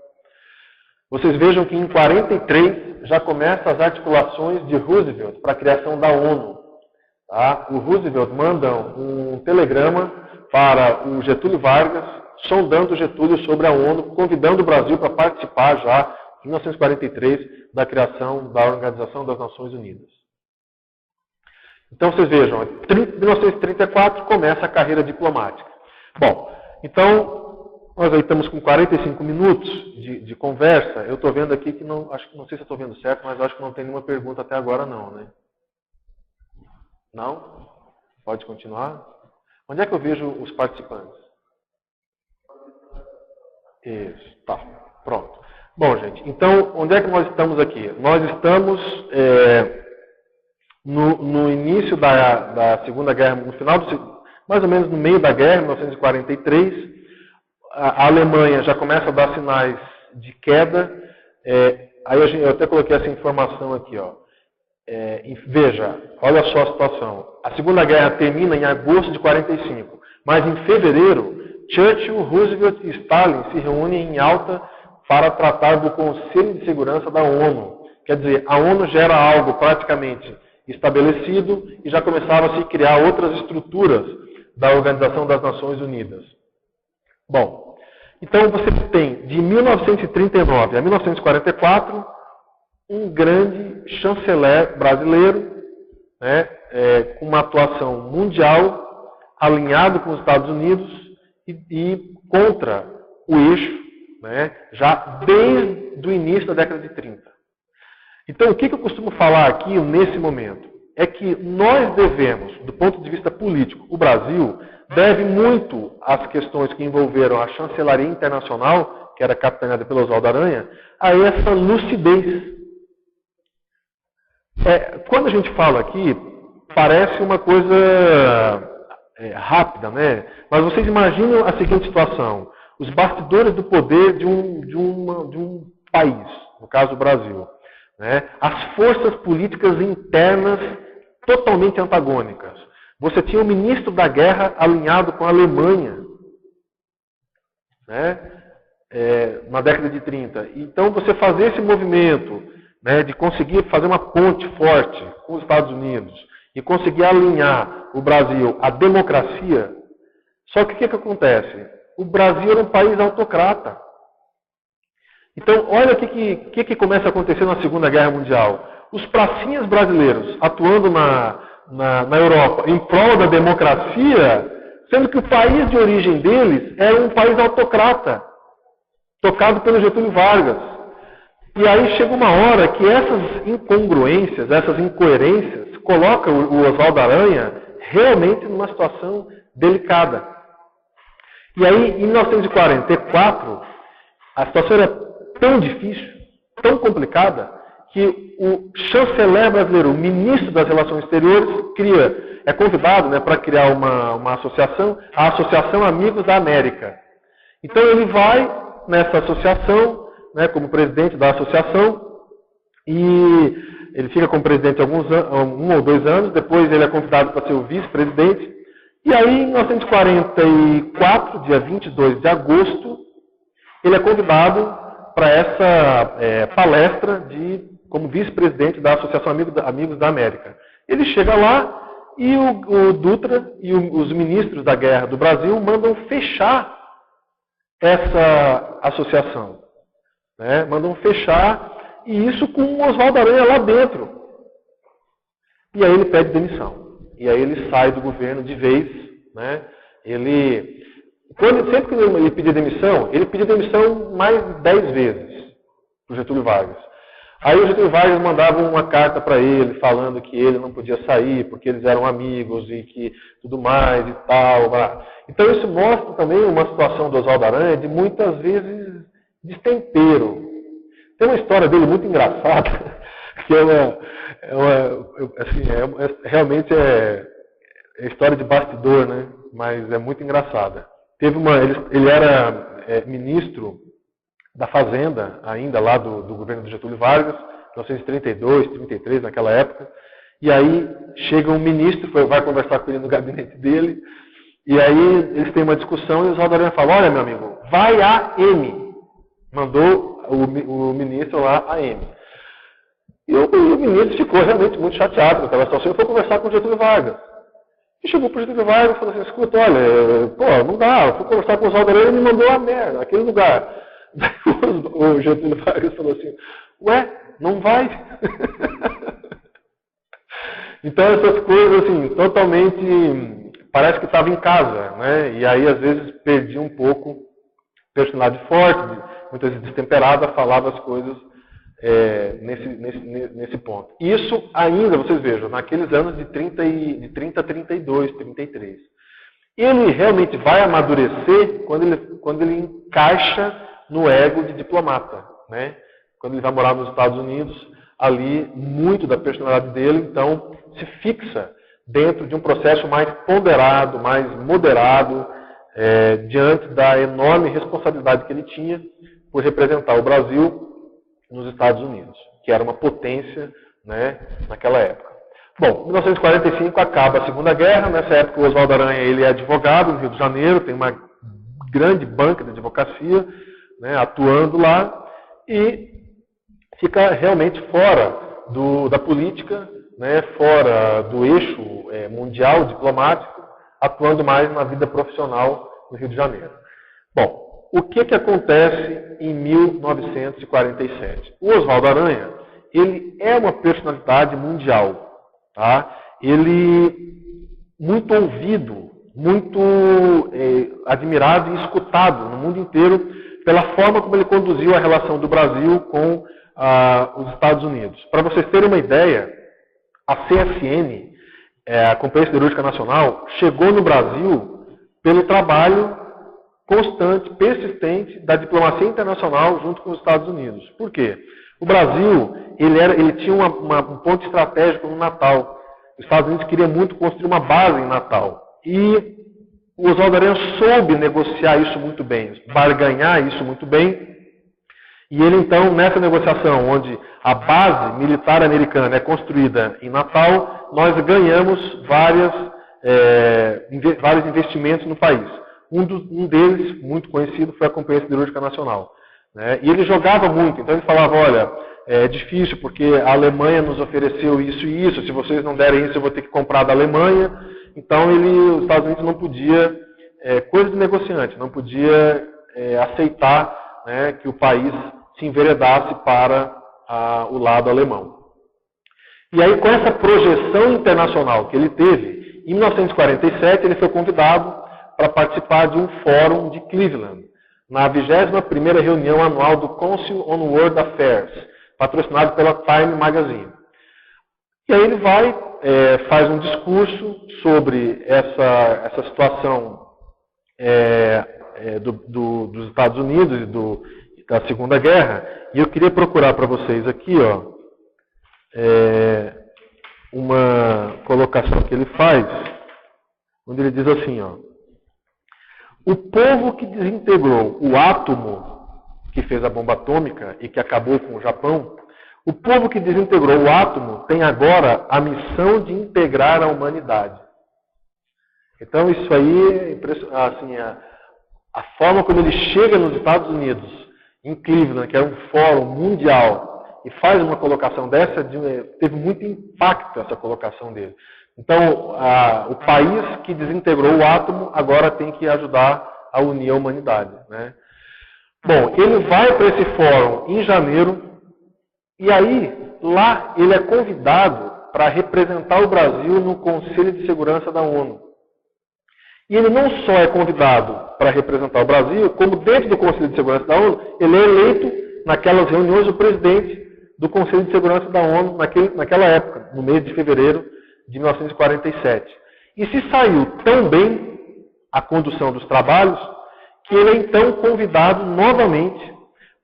Vocês vejam que em 1943 já começam as articulações de Roosevelt para a criação da ONU. Tá? O Roosevelt manda um telegrama para o Getúlio Vargas, sondando o Getúlio sobre a ONU, convidando o Brasil para participar já, em 1943, da criação da Organização das Nações Unidas. Então vocês vejam, em 1934 começa a carreira diplomática. Bom, então nós aí estamos com 45 minutos de conversa. Eu estou vendo aqui que não sei se eu estou vendo certo, mas acho que não tem nenhuma pergunta até agora não, né? Não? Pode continuar? Onde é que eu vejo os participantes? Isso, tá, pronto. Bom, gente, então, onde é que nós estamos aqui? Nós estamos no início da Segunda Guerra, no final mais ou menos no meio da guerra, em 1943, a Alemanha já começa a dar sinais de queda. Aí eu até coloquei essa informação aqui, ó. Veja, olha só a situação. A Segunda Guerra termina em agosto de 1945, mas em fevereiro, Churchill, Roosevelt e Stalin se reúnem em Yalta para tratar do Conselho de Segurança da ONU. Quer dizer, a ONU já era algo praticamente estabelecido e já começava a se criar outras estruturas da Organização das Nações Unidas. Bom, então você tem de 1939 a 1944 um grande chanceler brasileiro, né, com uma atuação mundial, alinhado com os Estados Unidos e contra o eixo, né, já desde o início da década de 30. Então, o que eu costumo falar aqui nesse momento? É que nós devemos, do ponto de vista político, o Brasil deve muito às questões que envolveram a chancelaria internacional, que era capitaneada pelo Oswaldo Aranha, a essa lucidez. Quando a gente fala aqui, parece uma coisa rápida, né? Mas vocês imaginam a seguinte situação: os bastidores do poder de um país, no caso o Brasil, né? As forças políticas internas totalmente antagônicas. Você tinha o ministro da guerra alinhado com a Alemanha, né? Na década de 30. Então você fazer esse movimento, né, de conseguir fazer uma ponte forte com os Estados Unidos e conseguir alinhar o Brasil à democracia. Só que o que acontece? O Brasil era um país autocrata. Então, olha o que começa a acontecer na Segunda Guerra Mundial. Os pracinhas brasileiros atuando na Europa em prol da democracia, sendo que o país de origem deles era um país autocrata, tocado pelo Getúlio Vargas. E aí chega uma hora que essas incongruências, essas incoerências, colocam o Oswaldo Aranha realmente numa situação delicada. E aí, em 1944, a situação era tão difícil, tão complicada, que o chanceler brasileiro, o ministro das Relações Exteriores, é convidado, né, para criar uma associação, a Associação Amigos da América. Então ele vai nessa associação, né, como presidente da associação, e ele fica como presidente 1 ou 2 anos, depois ele é convidado para ser o vice-presidente, e aí em 1944, dia 22 de agosto, ele é convidado para essa palestra como vice-presidente da Associação Amigos da América. Ele chega lá e o Dutra e os ministros da guerra do Brasil mandam fechar essa associação. Né? Mandam fechar, e isso com o Oswaldo Aranha lá dentro. E aí ele pede demissão. e aí ele sai do governo de vez, né? Sempre que ele pedia demissão mais de 10 vezes para o Getúlio Vargas. Aí o Getúlio Vargas mandava uma carta para ele, falando que ele não podia sair, porque eles eram amigos e que tudo mais e tal. Então isso mostra também uma situação do Oswaldo Aranha de muitas vezes destempero. Tem uma história dele muito engraçada, que realmente é história de bastidor, né? Mas é muito engraçada. Ele era ministro da Fazenda, ainda lá do governo do Getúlio Vargas, 1932, 33, naquela época. E aí chega um ministro, vai conversar com ele no gabinete dele, e aí eles têm uma discussão e o Oswaldo Aranha fala, olha meu amigo, vai a M. Mandou o ministro lá a M. E o ministro ficou realmente muito chateado com aquela situação e foi conversar com o Getúlio Vargas. E chegou para o Getúlio Vargas e falou assim, escuta, olha, não dá, eu fui conversar com o Oswaldo Aranha e me mandou a merda, aquele lugar. Daí o Getúlio Vargas falou assim, ué, não vai? Então essas coisas assim, totalmente, parece que estava em casa, né? E aí às vezes perdia um pouco personalidade forte, muitas vezes destemperada, falava as coisas nesse ponto. Isso ainda, vocês vejam, naqueles anos de 30 a 32, 33. Ele realmente vai amadurecer quando ele encaixa no ego de diplomata, né? Quando ele vai morar nos Estados Unidos, ali muito da personalidade dele, então, se fixa dentro de um processo mais ponderado, mais moderado, diante da enorme responsabilidade que ele tinha por representar o Brasil nos Estados Unidos, que era uma potência, né, naquela época. Bom, em 1945 acaba a Segunda Guerra. Nessa época o Oswaldo Aranha ele é advogado no Rio de Janeiro, tem uma grande banca de advocacia, né, atuando lá, e fica realmente fora da política, né, fora do eixo mundial diplomático, atuando mais na vida profissional no Rio de Janeiro. Bom, o que acontece em 1947? O Oswaldo Aranha, ele é uma personalidade mundial, tá? Ele muito ouvido, muito admirado e escutado no mundo inteiro pela forma como ele conduziu a relação do Brasil com os Estados Unidos. Para vocês terem uma ideia, a CSN, a Companhia Siderúrgica Nacional, chegou no Brasil pelo trabalho constante, persistente da diplomacia internacional junto com os Estados Unidos. Por quê? O Brasil ele tinha um ponto estratégico no Natal. Os Estados Unidos queriam muito construir uma base em Natal. E o Oswaldo Aranha soube negociar isso muito bem, barganhar isso muito bem. E ele, então, nessa negociação, onde a base militar americana é construída em Natal, nós ganhamos vários investimentos no país. Um deles, muito conhecido, foi a Companhia Siderúrgica Nacional, né? E ele jogava muito, então ele falava, olha, é difícil porque a Alemanha nos ofereceu isso e isso, se vocês não derem isso eu vou ter que comprar da Alemanha. Então os Estados Unidos não podia, coisa de negociante, não podia aceitar, né, que o país se enveredasse para o lado alemão. E aí com essa projeção internacional que ele teve, em 1947 ele foi convidado para participar de um fórum de Cleveland, na 21ª reunião anual do Council on World Affairs, patrocinado pela Time Magazine. E aí ele vai, faz um discurso sobre essa situação dos Estados Unidos e da Segunda Guerra, e eu queria procurar para vocês aqui, ó, uma colocação que ele faz, onde ele diz assim, ó, o povo que desintegrou o átomo que fez a bomba atômica e que acabou com o Japão, o povo que desintegrou o átomo tem agora a missão de integrar a humanidade. Então isso aí, assim, a forma como ele chega nos Estados Unidos, em Cleveland, que é um fórum mundial, e faz uma colocação dessa, teve muito impacto essa colocação dele. Então, o país que desintegrou o átomo agora tem que ajudar a unir a humanidade, né? Bom, ele vai para esse fórum em janeiro, e aí, lá, ele é convidado para representar o Brasil no Conselho de Segurança da ONU. E ele não só é convidado para representar o Brasil, como dentro do Conselho de Segurança da ONU, ele é eleito naquelas reuniões o presidente do Conselho de Segurança da ONU naquela época, no mês de fevereiro de 1947. E se saiu tão bem a condução dos trabalhos, que ele é então convidado novamente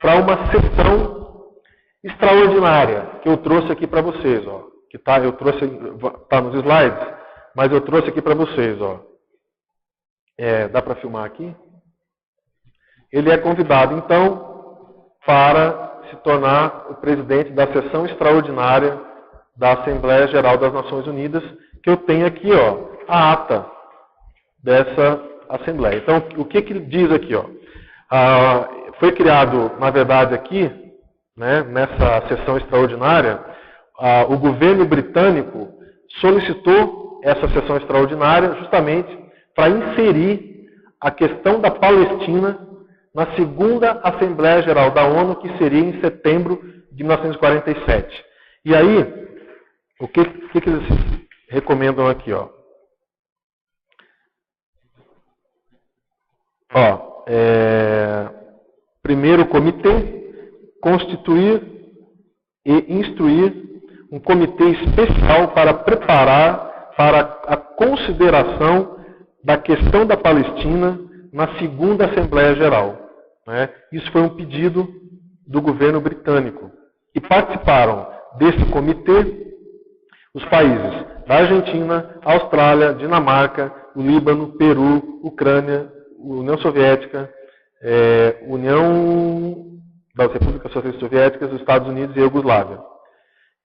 para uma sessão extraordinária, que eu trouxe aqui para vocês, ó. Que tá nos slides, mas eu trouxe aqui para vocês, ó. Dá para filmar aqui? Ele é convidado, então, para se tornar o presidente da sessão extraordinária da Assembleia Geral das Nações Unidas, que eu tenho aqui, ó, a ata dessa Assembleia. Então, o que ele diz aqui, ó? Foi criado, na verdade, aqui, né, nessa sessão extraordinária, o governo britânico solicitou essa sessão extraordinária justamente para inserir a questão da Palestina na segunda Assembleia Geral da ONU, que seria em setembro de 1947. E aí, o que eles recomendam aqui, ó? Primeiro comitê, constituir e instruir um comitê especial para preparar para a consideração da questão da Palestina na segunda Assembleia Geral. Né? Isso foi um pedido do governo britânico. E participaram desse comitê os países da Argentina, Austrália, Dinamarca, o Líbano, Peru, Ucrânia, União Soviética, União das Repúblicas Socialistas Soviéticas, os Estados Unidos e a Iugoslávia.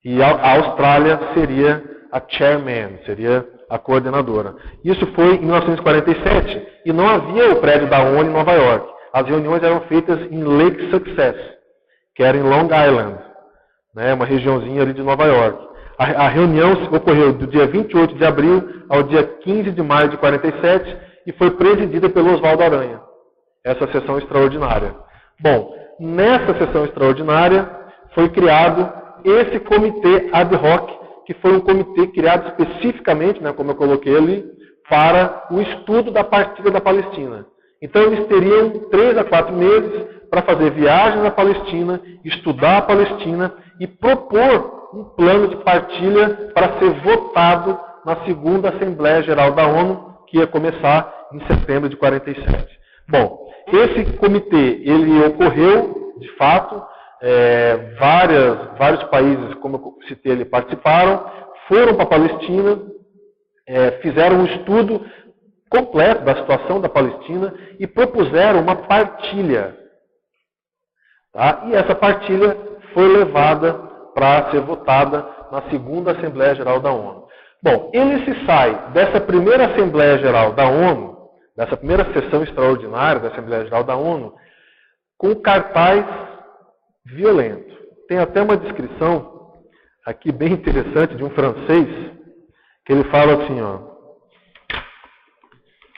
E a Austrália seria a chairman, seria a coordenadora. Isso foi em 1947 e não havia o prédio da ONU em Nova York. As reuniões eram feitas em Lake Success, que era em Long Island, né, uma regiãozinha ali de Nova York. A reunião ocorreu do dia 28 de abril ao dia 15 de maio de 1947 e foi presidida pelo Oswaldo Aranha, essa sessão extraordinária. Bom, nessa sessão extraordinária foi criado esse comitê ad hoc, que foi um comitê criado especificamente, né, como eu coloquei ali, para o estudo da partilha da Palestina. Então eles teriam 3 a 4 meses para fazer viagens à Palestina, estudar a Palestina e propor um plano de partilha para ser votado na segunda Assembleia Geral da ONU, que ia começar em setembro de 1947. Bom, esse comitê, ele ocorreu, de fato, vários países, como eu citei, ele participaram, foram para a Palestina, fizeram um estudo completo da situação da Palestina e propuseram uma partilha. Tá? E essa partilha foi levada para ser votada na segunda Assembleia Geral da ONU. Bom, ele se sai dessa primeira Assembleia Geral da ONU, dessa primeira sessão extraordinária da Assembleia Geral da ONU, com cartaz violento. Tem até uma descrição aqui bem interessante de um francês, que ele fala assim, ó.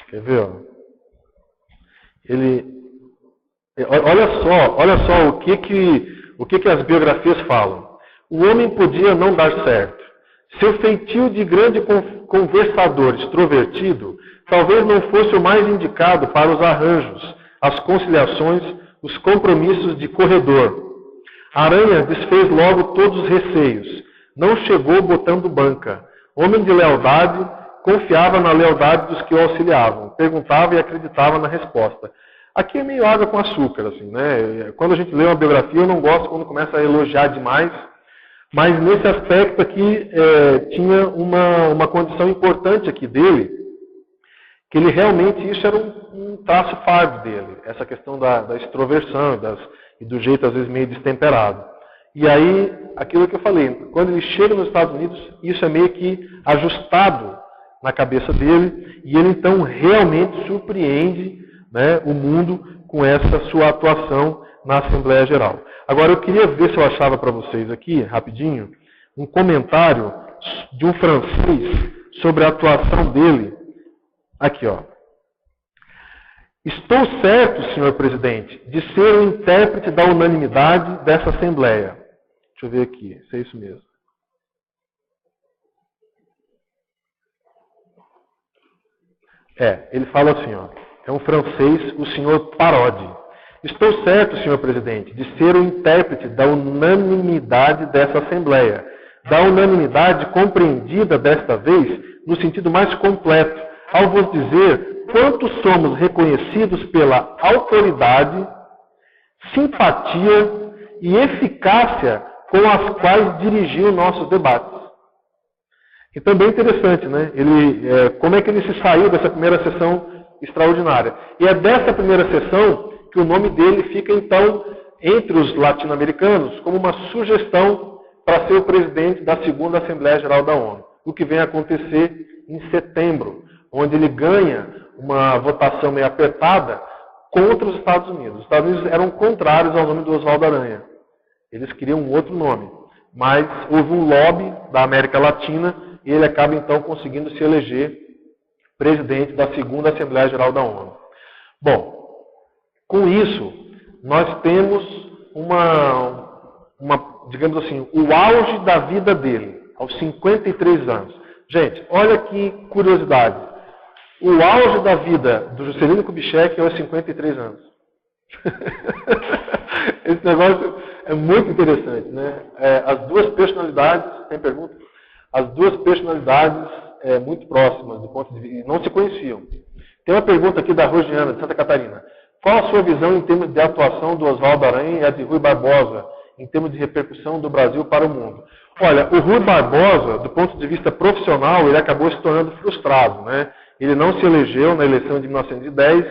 Quer ver, ó? Olha só o que as biografias falam. O homem podia não dar certo. Seu feitio de grande conversador extrovertido talvez não fosse o mais indicado para os arranjos, as conciliações, os compromissos de corredor. Aranha desfez logo todos os receios. Não chegou botando banca. Homem de lealdade, confiava na lealdade dos que o auxiliavam. Perguntava e acreditava na resposta. Aqui é meio água com açúcar, assim, né? Quando a gente lê uma biografia, eu não gosto quando começa a elogiar demais. Mas nesse aspecto aqui, tinha uma condição importante aqui dele, que ele realmente, isso era um traço fardo dele, essa questão da extroversão e do jeito, às vezes, meio destemperado. E aí, aquilo que eu falei, quando ele chega nos Estados Unidos, isso é meio que ajustado na cabeça dele, e ele então realmente surpreende, né, o mundo com essa sua atuação na Assembleia Geral. Agora, eu queria ver se eu achava para vocês aqui, rapidinho, um comentário de um francês sobre a atuação dele. Aqui, ó. Estou certo, senhor presidente, de ser o intérprete da unanimidade dessa Assembleia. Deixa eu ver aqui, se é isso mesmo. Ele fala assim, ó, é um francês, o senhor Parodi. Estou certo, senhor presidente, de ser o intérprete da unanimidade dessa Assembleia. Da unanimidade compreendida desta vez no sentido mais completo, ao vos dizer quanto somos reconhecidos pela autoridade, simpatia e eficácia com as quais dirigiu nossos debates. Então, bem interessante, né? Como é que ele se saiu dessa primeira sessão extraordinária? E é dessa primeira sessão que o nome dele fica, então, entre os latino-americanos, como uma sugestão para ser o presidente da segunda Assembleia Geral da ONU. O que vem a acontecer em setembro, onde ele ganha uma votação meio apertada contra os Estados Unidos. Os Estados Unidos eram contrários ao nome do Oswaldo Aranha. Eles queriam um outro nome. Mas houve um lobby da América Latina e ele acaba, então, conseguindo se eleger presidente da segunda Assembleia Geral da ONU. Bom, com isso, nós temos digamos assim, o auge da vida dele, aos 53 anos. Gente, olha que curiosidade. O auge da vida do Juscelino Kubitschek é aos 53 anos. Esse negócio é muito interessante, né? As duas personalidades, tem pergunta? As duas personalidades muito próximas do ponto de vista, não se conheciam. Tem uma pergunta aqui da Rosiana, de Santa Catarina. Qual a sua visão em termos de atuação do Oswaldo Aranha e a de Rui Barbosa, em termos de repercussão do Brasil para o mundo? Olha, o Rui Barbosa, do ponto de vista profissional, ele acabou se tornando frustrado, né? Ele não se elegeu na eleição de 1910,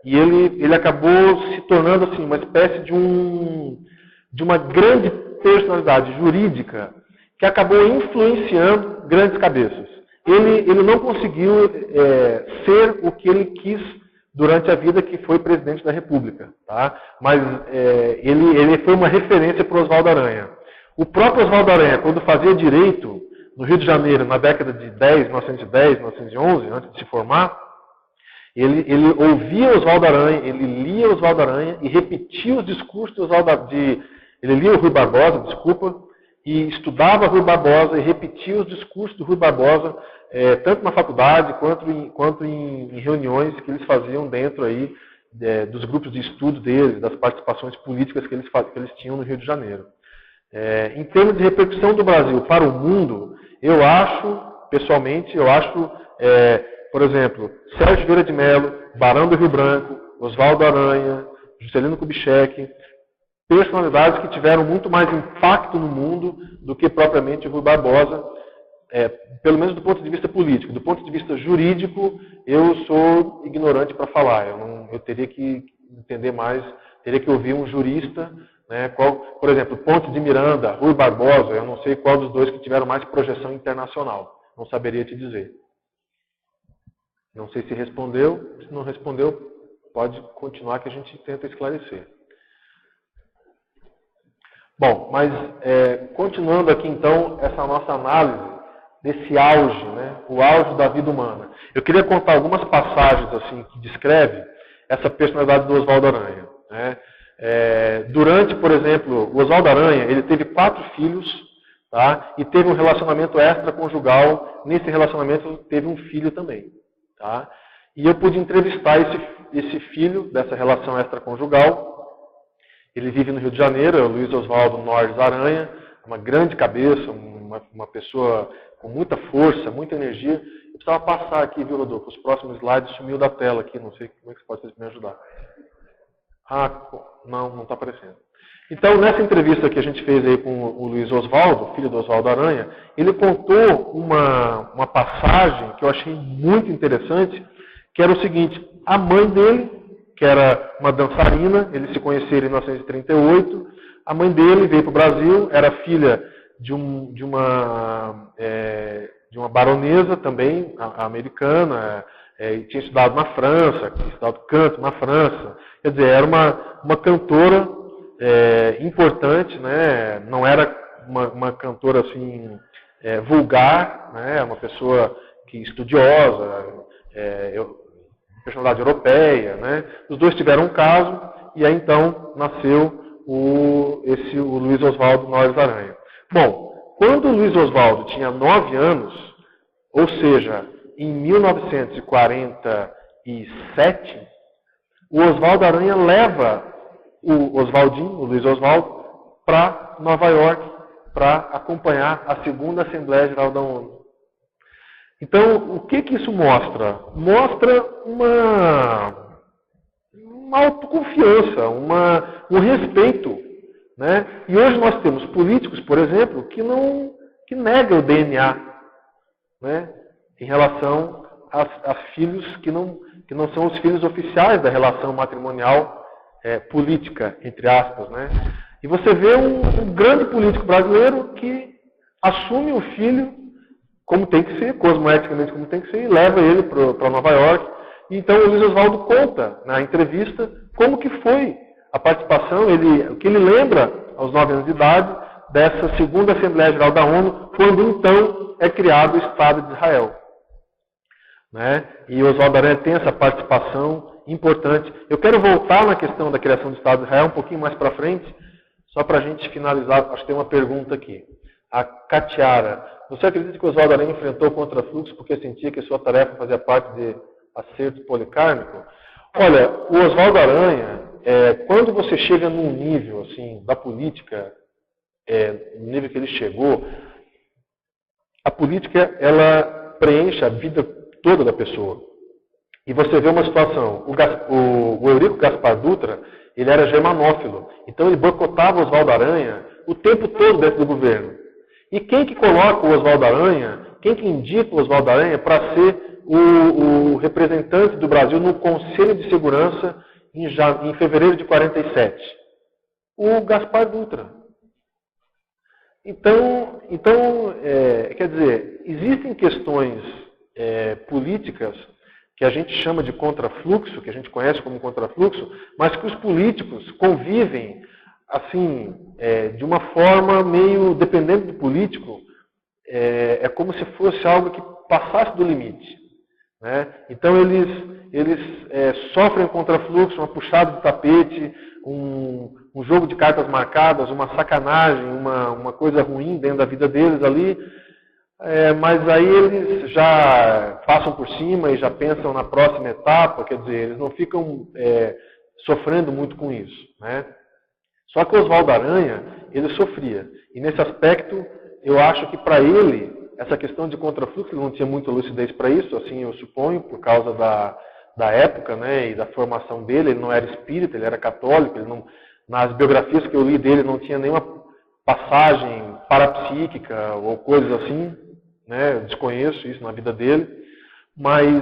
e ele acabou se tornando assim, uma espécie de uma grande personalidade jurídica que acabou influenciando grandes cabeças. Ele não conseguiu ser o que ele quis durante a vida, que foi presidente da República. Tá? Mas ele foi uma referência para o Oswaldo Aranha. O próprio Oswaldo Aranha, quando fazia direito no Rio de Janeiro, na década de 1910, 1911, antes de se formar, ele ouvia Oswaldo Aranha, ele lia Oswaldo Aranha e repetia os discursos de Oswaldo Aranha. Ele lia o Rui Barbosa, e estudava Rui Barbosa e repetia os discursos do Rui Barbosa, tanto na faculdade quanto em reuniões que eles faziam dentro aí, dos grupos de estudo deles, das participações políticas que eles tinham no Rio de Janeiro. Em termos de repercussão do Brasil para o mundo, eu acho, pessoalmente, por exemplo, Sérgio Vieira de Mello, Barão do Rio Branco, Oswaldo Aranha, Juscelino Kubitschek, personalidades que tiveram muito mais impacto no mundo do que propriamente o Rui Barbosa, pelo menos do ponto de vista político. Do ponto de vista jurídico, eu sou ignorante para falar. Eu teria que entender mais, teria que ouvir um jurista, né, por exemplo, Pontes de Miranda, Rui Barbosa, eu não sei qual dos dois que tiveram mais projeção internacional. Não saberia te dizer. Não sei se respondeu. Se não respondeu, pode continuar que a gente tenta esclarecer. Bom, mas continuando aqui então essa nossa análise desse auge, né, o auge da vida humana. Eu queria contar algumas passagens assim que descreve essa personalidade do Oswaldo Aranha. Né? Durante, por exemplo, o Oswaldo Aranha, ele teve 4 filhos, tá? E teve um relacionamento extraconjugal. Nesse relacionamento teve um filho também. Tá? E eu pude entrevistar esse filho dessa relação extraconjugal. Ele vive no Rio de Janeiro, é o Luiz Oswaldo Norris Aranha, uma grande cabeça, uma pessoa com muita força, muita energia. Eu precisava passar aqui, viu, Rodolfo? Os próximos slides sumiu da tela aqui, não sei como é que você pode me ajudar. Não está aparecendo. Então, nessa entrevista que a gente fez aí com o Luiz Oswaldo, filho do Oswaldo Aranha, ele contou uma passagem que eu achei muito interessante, que era o seguinte: a mãe dele, que era uma dançarina, eles se conheceram em 1938, a mãe dele veio para o Brasil, era filha de uma baronesa também, americana, tinha estudado na França, tinha estudado canto na França, quer dizer, era uma cantora importante, né? Não era uma cantora assim vulgar, né? Uma pessoa estudiosa, personalidade europeia, né? Os dois tiveram um caso e aí então nasceu o Luiz Oswaldo Norris Aranha. Bom, quando o Luiz Oswaldo tinha 9 anos, ou seja, em 1947, o Oswaldo Aranha leva o Oswaldinho, o Luiz Oswaldo, para Nova York para acompanhar a segunda Assembleia Geral da ONU. Então, o que isso mostra? Mostra uma autoconfiança, um respeito. Né? E hoje nós temos políticos, por exemplo, que negam o DNA, né? Em relação a filhos que não são os filhos oficiais da relação matrimonial política, entre aspas. Né? E você vê um grande político brasileiro que assume o filho como tem que ser, cosmoeticamente como tem que ser, e leva ele para Nova York. E então o Luiz Oswaldo conta na entrevista como que foi a participação, o que ele lembra aos 9 anos de idade dessa segunda Assembleia Geral da ONU, quando então é criado o Estado de Israel. Né? E Oswaldo Aranha tem essa participação importante. Eu quero voltar na questão da criação do Estado de Israel um pouquinho mais para frente, só para a gente finalizar. Acho que tem uma pergunta aqui. A Catiara: você acredita que Oswaldo Aranha enfrentou contrafluxo porque sentia que sua tarefa fazia parte de acerto policármico? Olha, o Oswaldo Aranha, quando você chega num nível assim, da política, no nível que ele chegou, a política ela preenche a vida toda da pessoa. E você vê uma situação, o Eurico Gaspar Dutra, ele era germanófilo, então ele boicotava o Oswaldo Aranha o tempo todo dentro do governo. E quem que coloca o Oswaldo Aranha, quem que indica o Oswaldo Aranha para ser o representante do Brasil no Conselho de Segurança em fevereiro de 47? O Gaspar Dutra. Então quer dizer, existem questões políticas que a gente chama de contrafluxo, que a gente conhece como contrafluxo, mas que os políticos convivem assim, de uma forma meio, dependendo do político, é como se fosse algo que passasse do limite. Né? Então eles sofrem contrafluxo, uma puxada de tapete, um jogo de cartas marcadas, uma sacanagem, uma coisa ruim dentro da vida deles ali, mas aí eles já passam por cima e já pensam na próxima etapa, quer dizer, eles não ficam sofrendo muito com isso. Né? Só que o Oswaldo Aranha, ele sofria. E nesse aspecto, eu acho que para ele, essa questão de contrafluxo, ele não tinha muita lucidez para isso, assim eu suponho, por causa da época, né, e da formação dele. Ele não era espírita, ele era católico, nas biografias que eu li dele não tinha nenhuma passagem parapsíquica ou coisas assim, né, eu desconheço isso na vida dele, mas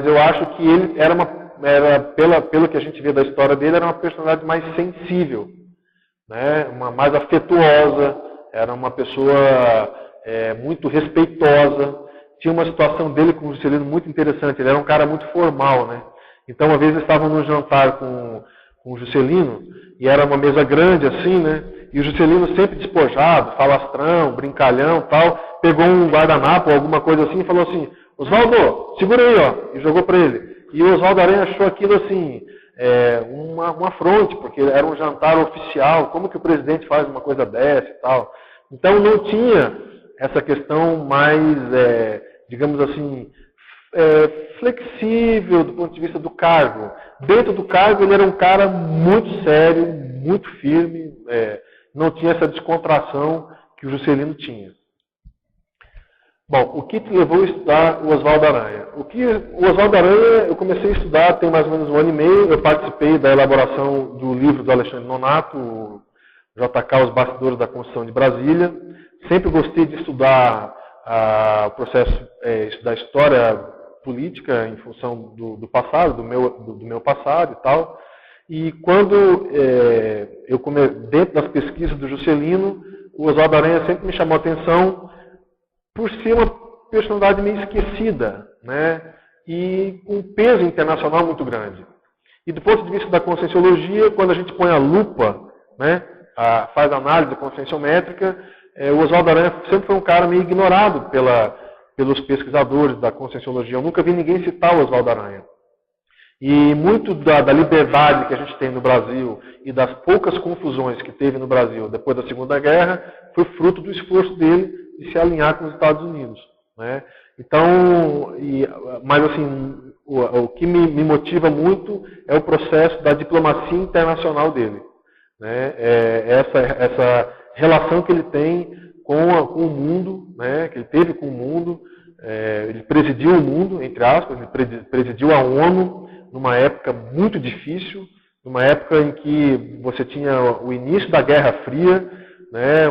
eu acho que ele pelo que a gente vê da história dele, era uma personalidade mais sensível, né, mais afetuosa, era uma pessoa muito respeitosa. Tinha uma situação dele com o Juscelino muito interessante, ele era um cara muito formal, né? Então, uma vez eles estavam num jantar com o Juscelino, e era uma mesa grande assim, né? E o Juscelino sempre despojado, falastrão, brincalhão, tal, pegou um guardanapo ou alguma coisa assim e falou assim: Oswaldo, segura aí, ó, e jogou para ele. E o Oswaldo Aranha achou aquilo assim, uma afronte, porque era um jantar oficial, como que o presidente faz uma coisa dessa e tal. Então não tinha essa questão mais, digamos assim, flexível do ponto de vista do cargo. Dentro do cargo ele era um cara muito sério, muito firme, não tinha essa descontração que o Juscelino tinha. Bom, o que te levou a estudar o Oswaldo Aranha? O Oswaldo Aranha eu comecei a estudar tem mais ou menos 1 ano e meio. Eu participei da elaboração do livro do Alexandre Nonato, o JK, Os Bastidores da Constituição de Brasília. Sempre gostei de estudar o processo, estudar a história política em função do passado, do meu passado e tal. E quando dentro das pesquisas do Juscelino, o Oswaldo Aranha sempre me chamou a atenção por ser uma personalidade meio esquecida, né? E com um peso internacional muito grande. E do ponto de vista da conscienciologia, quando a gente põe a lupa, né, faz a análise conscienciométrica, o Oswaldo Aranha sempre foi um cara meio ignorado pelos pesquisadores da conscienciologia. Eu nunca vi ninguém citar o Oswaldo Aranha. E muito da liberdade que a gente tem no Brasil e das poucas confusões que teve no Brasil depois da Segunda Guerra foi fruto do esforço dele de se alinhar com os Estados Unidos. Né? Então, mas assim, o que me motiva muito é o processo da diplomacia internacional dele. Né? Essa relação que ele tem com o mundo, né? Que ele teve com o mundo. Ele presidiu o mundo, entre aspas, ele presidiu a ONU numa época muito difícil, numa época em que você tinha o início da Guerra Fria, né?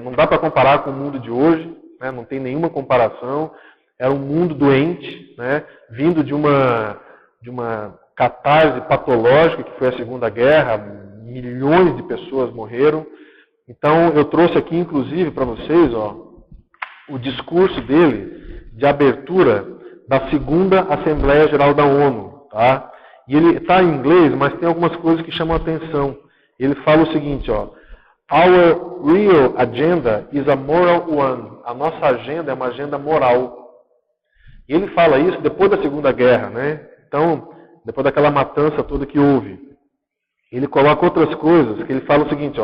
Não dá para comparar com o mundo de hoje, né? Não tem nenhuma comparação. Era um mundo doente, né? Vindo de uma catarse patológica que foi a Segunda Guerra, milhões de pessoas morreram. Então eu trouxe aqui, inclusive, para vocês, o discurso dele de abertura da segunda Assembleia Geral da ONU, tá? E ele está em inglês, mas tem algumas coisas que chamam a atenção. Ele fala o seguinte, Our real agenda is a moral one. A nossa agenda é uma agenda moral. E ele fala isso depois da Segunda Guerra, né? Então, depois daquela matança toda que houve. Ele coloca outras coisas, que ele fala o seguinte,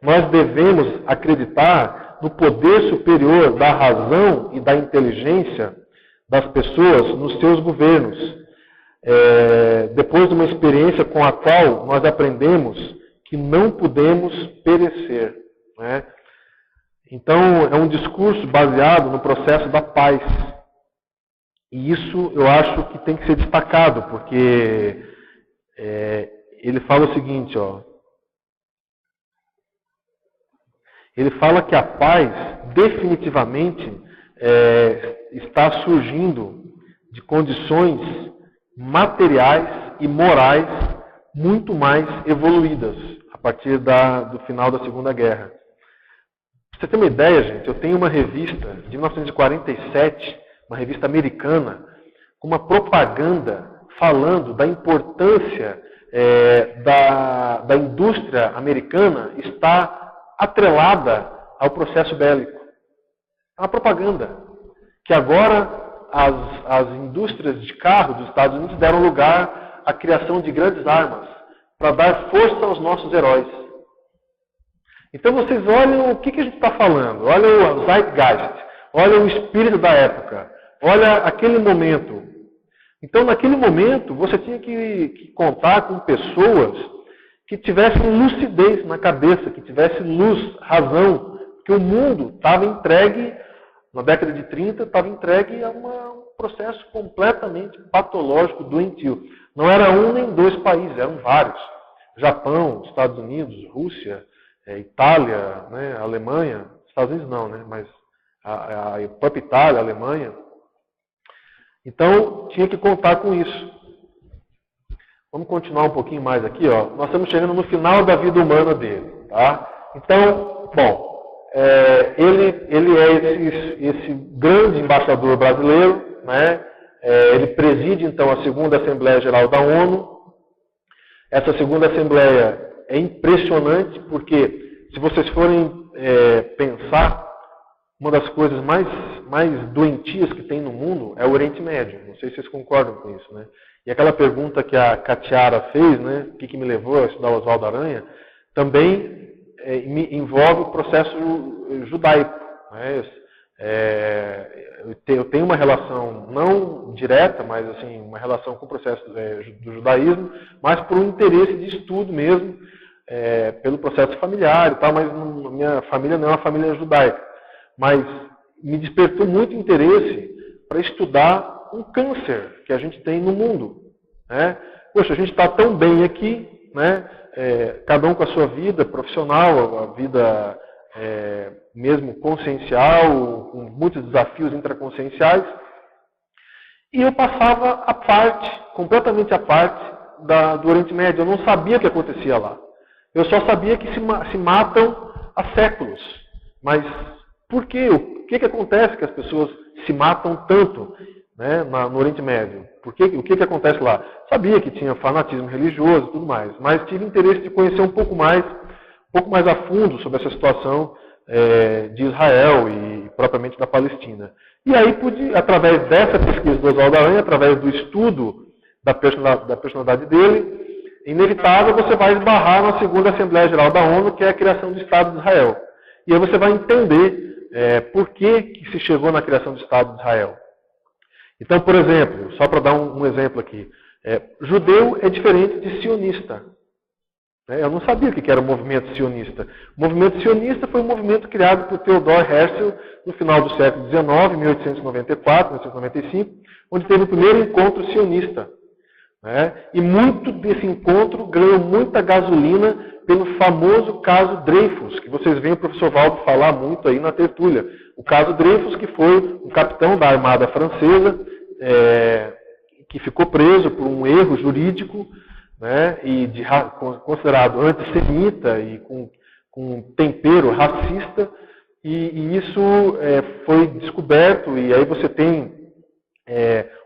nós devemos acreditar no poder superior da razão e da inteligência das pessoas nos seus governos. Depois de uma experiência com a qual nós aprendemos que não podemos perecer. Né? Então, é um discurso baseado no processo da paz. E isso eu acho que tem que ser destacado, porque ele fala o seguinte, ele fala que a paz definitivamente está surgindo de condições materiais e morais muito mais evoluídas a partir do final da Segunda Guerra. Pra você ter uma ideia, gente, eu tenho uma revista de 1947, uma revista americana, com uma propaganda falando da importância da indústria americana estar atrelada ao processo bélico. É uma propaganda. Que agora as indústrias de carro dos Estados Unidos deram lugar à criação de grandes armas para dar força aos nossos heróis. Então vocês olham o que a gente está falando. Olha o zeitgeist. Olha o espírito da época. Olha aquele momento. Então, naquele momento, você tinha que contar com pessoas que tivessem lucidez na cabeça, que tivessem luz, razão. Porque o mundo estava entregue, na década de 30, estava entregue a um processo completamente patológico, doentio. Não era um nem dois países, eram vários. Japão, Estados Unidos, Rússia, Itália, né, Alemanha. Estados Unidos não, né, mas a própria Itália, a Alemanha. Então, tinha que contar com isso. Vamos continuar um pouquinho mais aqui. Nós estamos chegando no final da vida humana dele. Tá? Então, bom, ele é esse grande embaixador brasileiro. Né? Ele preside, então, a segunda Assembleia Geral da ONU. Essa segunda Assembleia é impressionante, porque se vocês forem pensar, uma das coisas mais doentias que tem no mundo é o Oriente Médio. Não sei se vocês concordam com isso, né? E aquela pergunta que a Catiara fez, né? O que me levou a estudar Oswaldo Aranha, também envolve o processo judaico. Né? Eu tenho uma relação, não direta, mas assim, uma relação com o processo do judaísmo, mas por um interesse de estudo mesmo, pelo processo familiar e tal, mas minha família não é uma família judaica. Mas me despertou muito interesse para estudar um câncer que a gente tem no mundo. Né? Poxa, a gente está tão bem aqui, né? Cada um com a sua vida profissional, a vida mesmo consciencial, com muitos desafios intraconscienciais, e eu passava completamente à parte do Oriente Médio. Eu não sabia o que acontecia lá. Eu só sabia que se matam há séculos. Mas por quê? O que acontece que as pessoas se matam tanto, né, no Oriente Médio? O que acontece lá? Sabia que tinha fanatismo religioso e tudo mais, mas tive interesse de conhecer um pouco mais a fundo sobre essa situação de Israel e propriamente da Palestina. E aí pude, através dessa pesquisa do Oswaldo Aranha, através do estudo da personalidade dele, inevitável você vai esbarrar na segunda Assembleia Geral da ONU, que é a criação do Estado de Israel. E aí você vai entender por que se chegou na criação do Estado de Israel. Então, por exemplo, só para dar um exemplo aqui, judeu é diferente de sionista. Eu não sabia o que era o movimento sionista. O movimento sionista foi um movimento criado por Theodor Herzl no final do século XIX, 1894, 1895, onde teve o primeiro encontro sionista. E muito desse encontro ganhou muita gasolina pelo famoso caso Dreyfus, que vocês veem o professor Valdo falar muito aí na tertúlia. O caso Dreyfus, que foi um capitão da Armada Francesa, que ficou preso por um erro jurídico, e considerado antissemita e com tempero racista, e isso foi descoberto, e aí você tem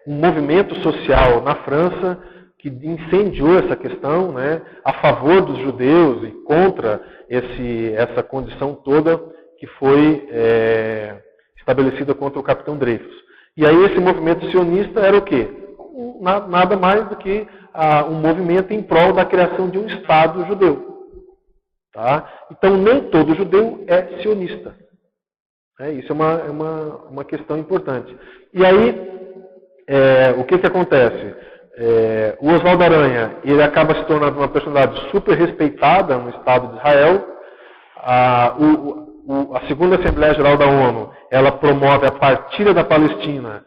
um movimento social na França que incendiou essa questão, a favor dos judeus e contra essa condição toda que foi estabelecida contra o capitão Dreyfus. E aí esse movimento sionista era o quê? Nada mais do que um movimento em prol da criação de um Estado judeu. Tá? Então, nem todo judeu é sionista. Isso é uma questão importante. E aí, o que acontece? O Oswaldo Aranha, ele acaba se tornando uma personalidade super respeitada no Estado de Israel. A Segunda Assembleia Geral da ONU, ela promove a partilha da Palestina,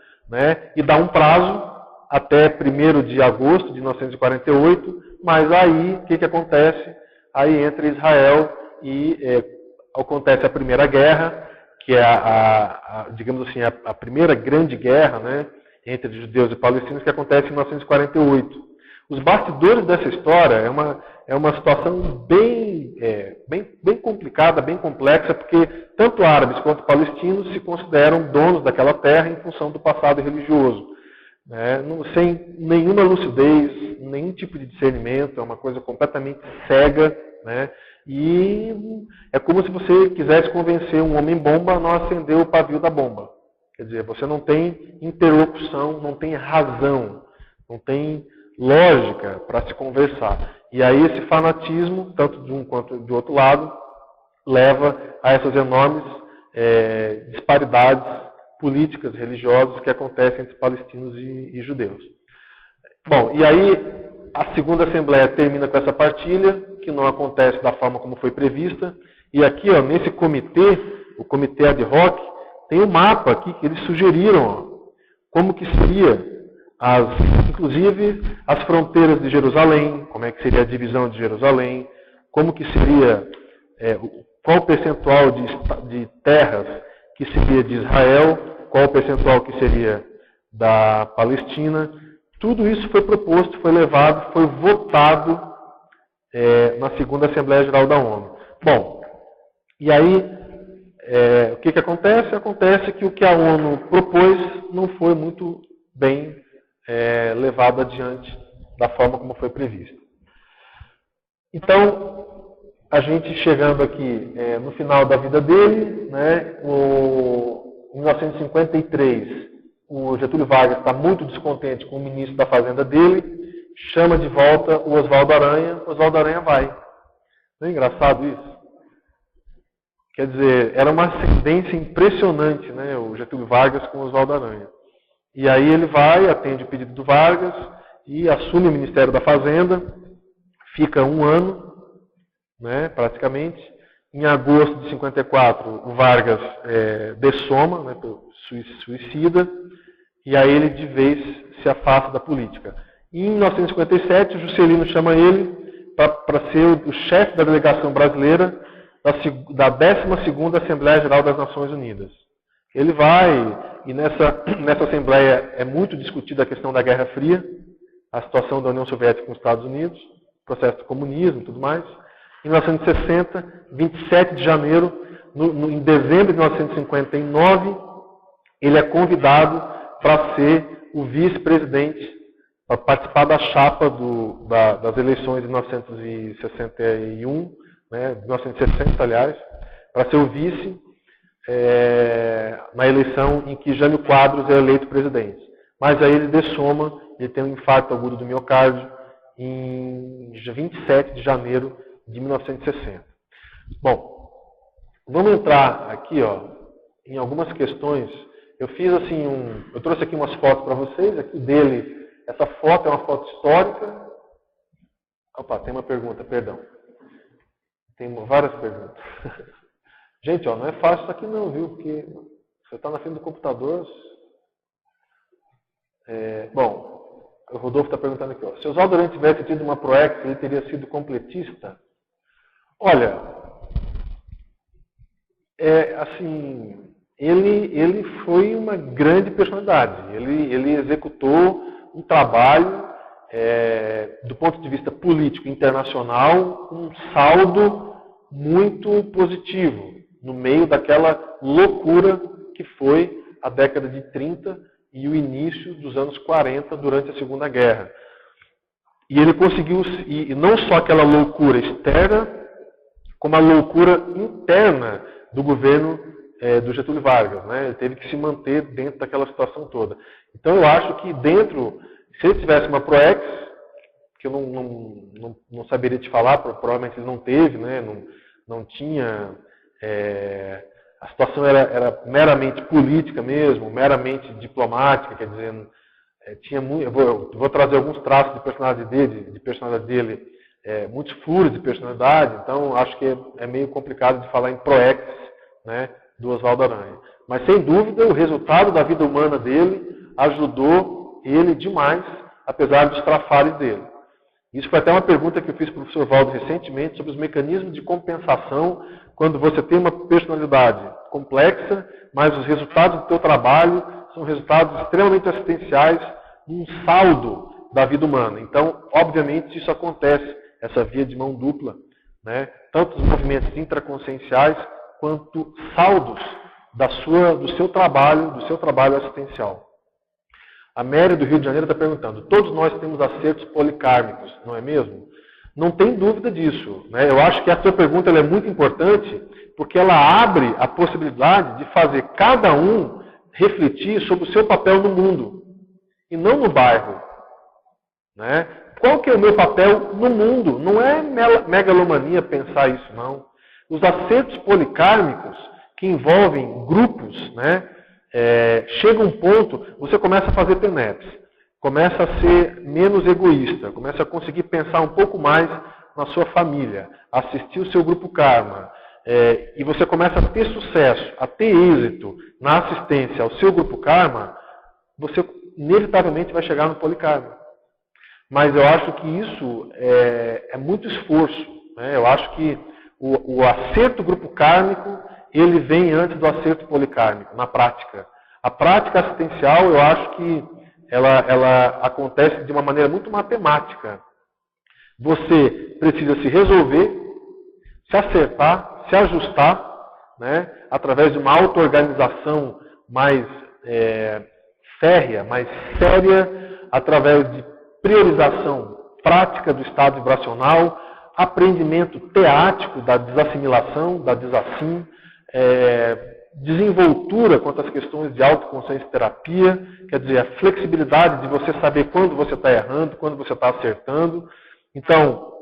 e dá um prazo até 1º de agosto de 1948, mas aí, o que acontece? Aí entra Israel e acontece a Primeira Guerra, que é digamos assim, a primeira grande guerra, entre judeus e palestinos, que acontece em 1948. Os bastidores dessa história é uma situação bem complicada, bem complexa, porque tanto árabes quanto palestinos se consideram donos daquela terra em função do passado religioso. Sem nenhuma lucidez, nenhum tipo de discernimento, é uma coisa completamente cega, e é como se você quisesse convencer um homem-bomba a não acender o pavio da bomba. Quer dizer, você não tem interlocução, não tem razão, não tem lógica para se conversar. E aí esse fanatismo, tanto de um quanto do outro lado, leva a essas enormes disparidades políticas, religiosas que acontecem entre palestinos e judeus. Bom, e aí a Segunda Assembleia termina com essa partilha, que não acontece da forma como foi prevista, e aqui, nesse comitê, o comitê ad hoc, tem um mapa aqui que eles sugeriram, como que seria, inclusive, as fronteiras de Jerusalém, como é que seria a divisão de Jerusalém, como que seria, qual o percentual de terras que seria de Israel, qual o percentual que seria da Palestina. Tudo isso foi proposto, foi levado, foi votado na Segunda Assembleia Geral da ONU. Bom, e aí, o que acontece? Acontece que o que a ONU propôs não foi muito bem levado adiante da forma como foi previsto. Então, a gente chegando aqui no final da vida dele, em 1953, o Getúlio Vargas está muito descontente com o ministro da Fazenda dele, chama de volta o Oswaldo Aranha vai. Não é engraçado isso? Quer dizer, era uma ascendência impressionante, o Getúlio Vargas com o Oswaldo Aranha. E aí ele vai, atende o pedido do Vargas e assume o Ministério da Fazenda, fica um ano, praticamente. Em agosto de 54, o Vargas dessoma, suicida, e aí ele de vez se afasta da política. E em 1957, o Juscelino chama ele para ser o chefe da delegação brasileira da 12ª Assembleia Geral das Nações Unidas. Ele vai, e nessa Assembleia é muito discutida a questão da Guerra Fria, a situação da União Soviética com os Estados Unidos, o processo do comunismo e tudo mais. Em 1960, 27 de janeiro, em dezembro de 1959, ele é convidado para ser o vice-presidente, para participar da chapa das eleições de 1961, 1960, aliás, para ser o vice na eleição em que Jânio Quadros é eleito presidente. Mas aí ele dessoma, ele tem um infarto agudo do miocárdio em 27 de janeiro de 1960. Bom, vamos entrar aqui em algumas questões. Eu fiz assim eu trouxe aqui umas fotos para vocês, aqui dele. Essa foto é uma foto histórica. Opa, tem uma pergunta, perdão. Tem várias perguntas. Gente, ó, não é fácil isso aqui não, viu? Porque você está na frente do computador. Bom, o Rodolfo está perguntando aqui, ó. Se Oswaldo Aranha tivesse tido uma ProEx, ele teria sido completista? Olha, assim, ele foi uma grande personalidade. Ele executou um trabalho, do ponto de vista político internacional, um saldo muito positivo, no meio daquela loucura que foi a década de 30 e o início dos anos 40, durante a Segunda Guerra. E ele conseguiu, e não só aquela loucura externa, como a loucura interna do governo do Getúlio Vargas, né? Ele teve que se manter dentro daquela situação toda. Então eu acho que se ele tivesse uma ProEx, que eu não saberia te falar, provavelmente ele não teve, né? Não tinha... a situação era meramente política mesmo, meramente diplomática, quer dizer, tinha muito... Eu vou trazer alguns traços de personalidade dele, muitos furos de personalidade, então acho que é meio complicado de falar em ProEx, né, do Oswaldo Aranha. Mas sem dúvida o resultado da vida humana dele ajudou ele demais, apesar dos trafares dele. Isso foi até uma pergunta que eu fiz para o professor Valdo recentemente sobre os mecanismos de compensação quando você tem uma personalidade complexa, mas os resultados do teu trabalho são resultados extremamente assistenciais num saldo da vida humana. Então, obviamente, isso acontece, essa via de mão dupla, né? Tanto os movimentos intraconscienciais quanto saldos do seu trabalho assistencial. A Mary do Rio de Janeiro está perguntando, todos nós temos acertos policármicos, não é mesmo? Não tem dúvida disso, né? Eu acho que a sua pergunta é muito importante, porque ela abre a possibilidade de fazer cada um refletir sobre o seu papel no mundo, e não no bairro, né? Qual que é o meu papel no mundo? Não é megalomania pensar isso, não. Os acertos policármicos, que envolvem grupos, né? Chega um ponto, você começa a fazer TENEPS, começa a ser menos egoísta, começa a conseguir pensar um pouco mais na sua família, assistir o seu grupo Karma, e você começa a ter sucesso, a ter êxito na assistência ao seu grupo Karma, você inevitavelmente vai chegar no polikarma. Mas eu acho que isso é muito esforço, né? Eu acho que o acerto grupo kármico, ele vem antes do acerto policármico, na prática. A prática assistencial, eu acho que ela acontece de uma maneira muito matemática. Você precisa se resolver, se acertar, se ajustar, né, através de uma auto-organização mais férrea, mais séria, através de priorização prática do estado vibracional, aprendimento teático da desassimilação, da desassim, desenvoltura quanto às questões de autoconsciência e terapia, quer dizer, a flexibilidade de você saber quando você está errando, quando você está acertando. Então,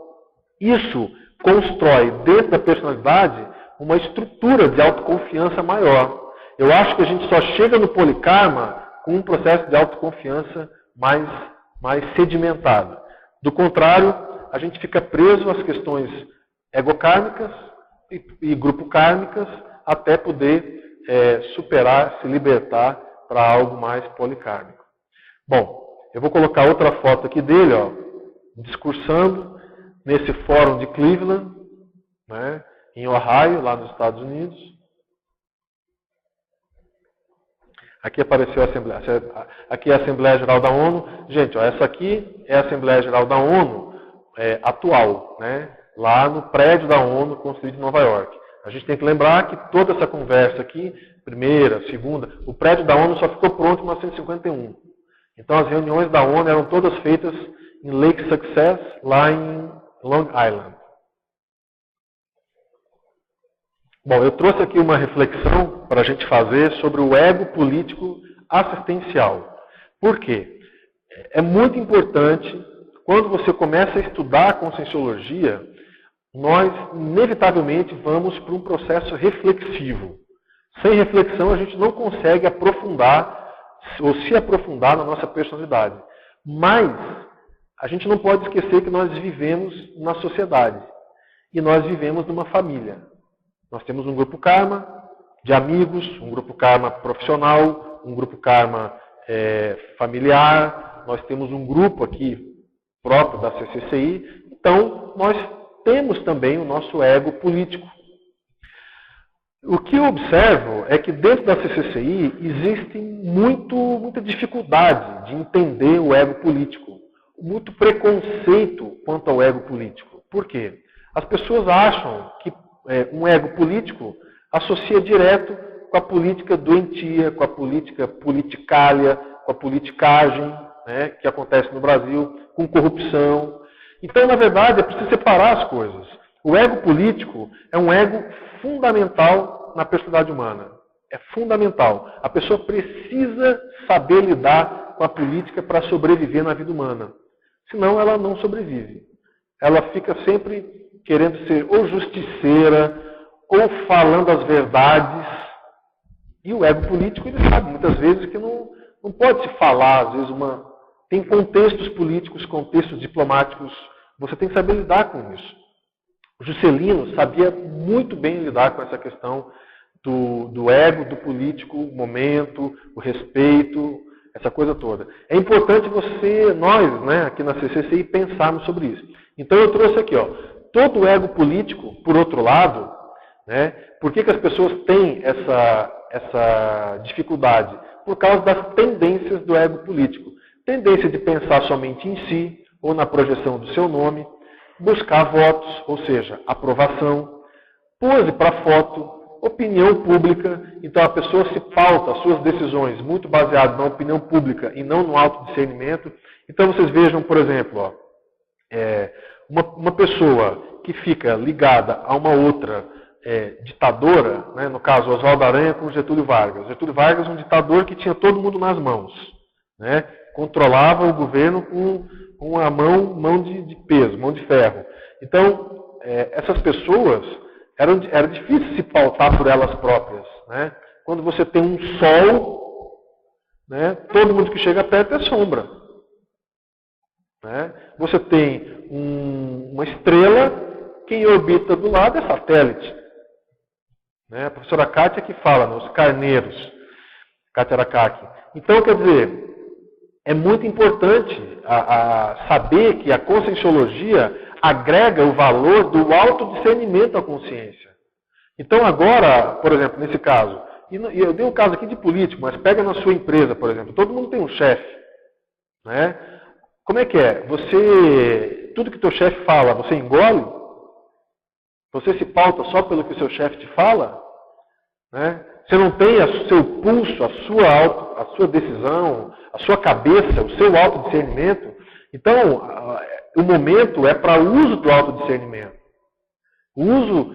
isso constrói dentro da personalidade uma estrutura de autoconfiança maior. Eu acho que a gente só chega no polikarma com um processo de autoconfiança mais sedimentado. Do contrário, a gente fica preso às questões egokármicas e grupo-kármicas até poder superar, se libertar para algo mais policármico. Bom, eu vou colocar outra foto aqui dele, ó, discursando nesse fórum de Cleveland, né, em Ohio, lá nos Estados Unidos. Aqui apareceu a Assembleia. Aqui é a Assembleia Geral da ONU. Gente, ó, essa aqui é a Assembleia Geral da ONU atual, né? Lá no prédio da ONU, construído em Nova York. A gente tem que lembrar que toda essa conversa aqui, primeira, segunda, o prédio da ONU só ficou pronto em 1951. Então as reuniões da ONU eram todas feitas em Lake Success, lá em Long Island. Bom, eu trouxe aqui uma reflexão para a gente fazer sobre o ego político assistencial. Por quê? É muito importante, quando você começa a estudar a conscienciologia, nós inevitavelmente vamos para um processo reflexivo. Sem reflexão, a gente não consegue aprofundar ou se aprofundar na nossa personalidade. Mas a gente não pode esquecer que nós vivemos na sociedade e nós vivemos numa família. Nós temos um grupo Karma de amigos, um grupo Karma profissional, um grupo Karma familiar, nós temos um grupo aqui próprio da CCCI, então nós temos também o nosso ego político. O que eu observo é que dentro da CCCI existe muita dificuldade de entender o ego político, muito preconceito quanto ao ego político. Por quê? As pessoas acham que um ego político associa direto com a política doentia, com a política politicália, com a politicagem, né, que acontece no Brasil, com corrupção. Então, na verdade, é preciso separar as coisas. O ego político é um ego fundamental na personalidade humana. É fundamental. A pessoa precisa saber lidar com a política para sobreviver na vida humana. Senão, ela não sobrevive. Ela fica sempre querendo ser ou justiceira, ou falando as verdades. E o ego político, ele sabe muitas vezes que não pode se falar, às vezes, tem contextos políticos, contextos diplomáticos, você tem que saber lidar com isso. O Juscelino sabia muito bem lidar com essa questão do ego, do político, o momento, o respeito, essa coisa toda. É importante nós, né, aqui na CCCI, pensarmos sobre isso. Então eu trouxe aqui, todo o ego político, por outro lado, né, por que as pessoas têm essa dificuldade? Por causa das tendências do ego político. Tendência de pensar somente em si, ou na projeção do seu nome, buscar votos, ou seja, aprovação, pose para foto, opinião pública. Então a pessoa se pauta as suas decisões muito baseado na opinião pública e não no autodiscernimento. Então vocês vejam, por exemplo, uma pessoa que fica ligada a uma outra ditadora, né, no caso Oswaldo Aranha com Getúlio Vargas. Getúlio Vargas é um ditador que tinha todo mundo nas mãos, né, controlava o governo com a mão de peso, mão de ferro. Então, essas pessoas, era difícil se pautar por elas próprias. Né? Quando você tem um sol, né, todo mundo que chega perto é sombra. Né? Você tem uma estrela, quem orbita do lado é satélite. Né? A professora Kátia que fala, os carneiros, Kátia Arakaki. Então, quer dizer, é muito importante saber que a conscienciologia agrega o valor do autodiscernimento à consciência. Então agora, por exemplo, nesse caso, e eu dei um caso aqui de político, mas pega na sua empresa, por exemplo, todo mundo tem um chefe. Né? Como é que é? Tudo que teu chefe fala, você engole? Você se pauta só pelo que o seu chefe te fala? Né? Você não tem o seu pulso, a sua decisão, a sua cabeça, o seu autodiscernimento. Então, o momento é para o uso do autodiscernimento. O uso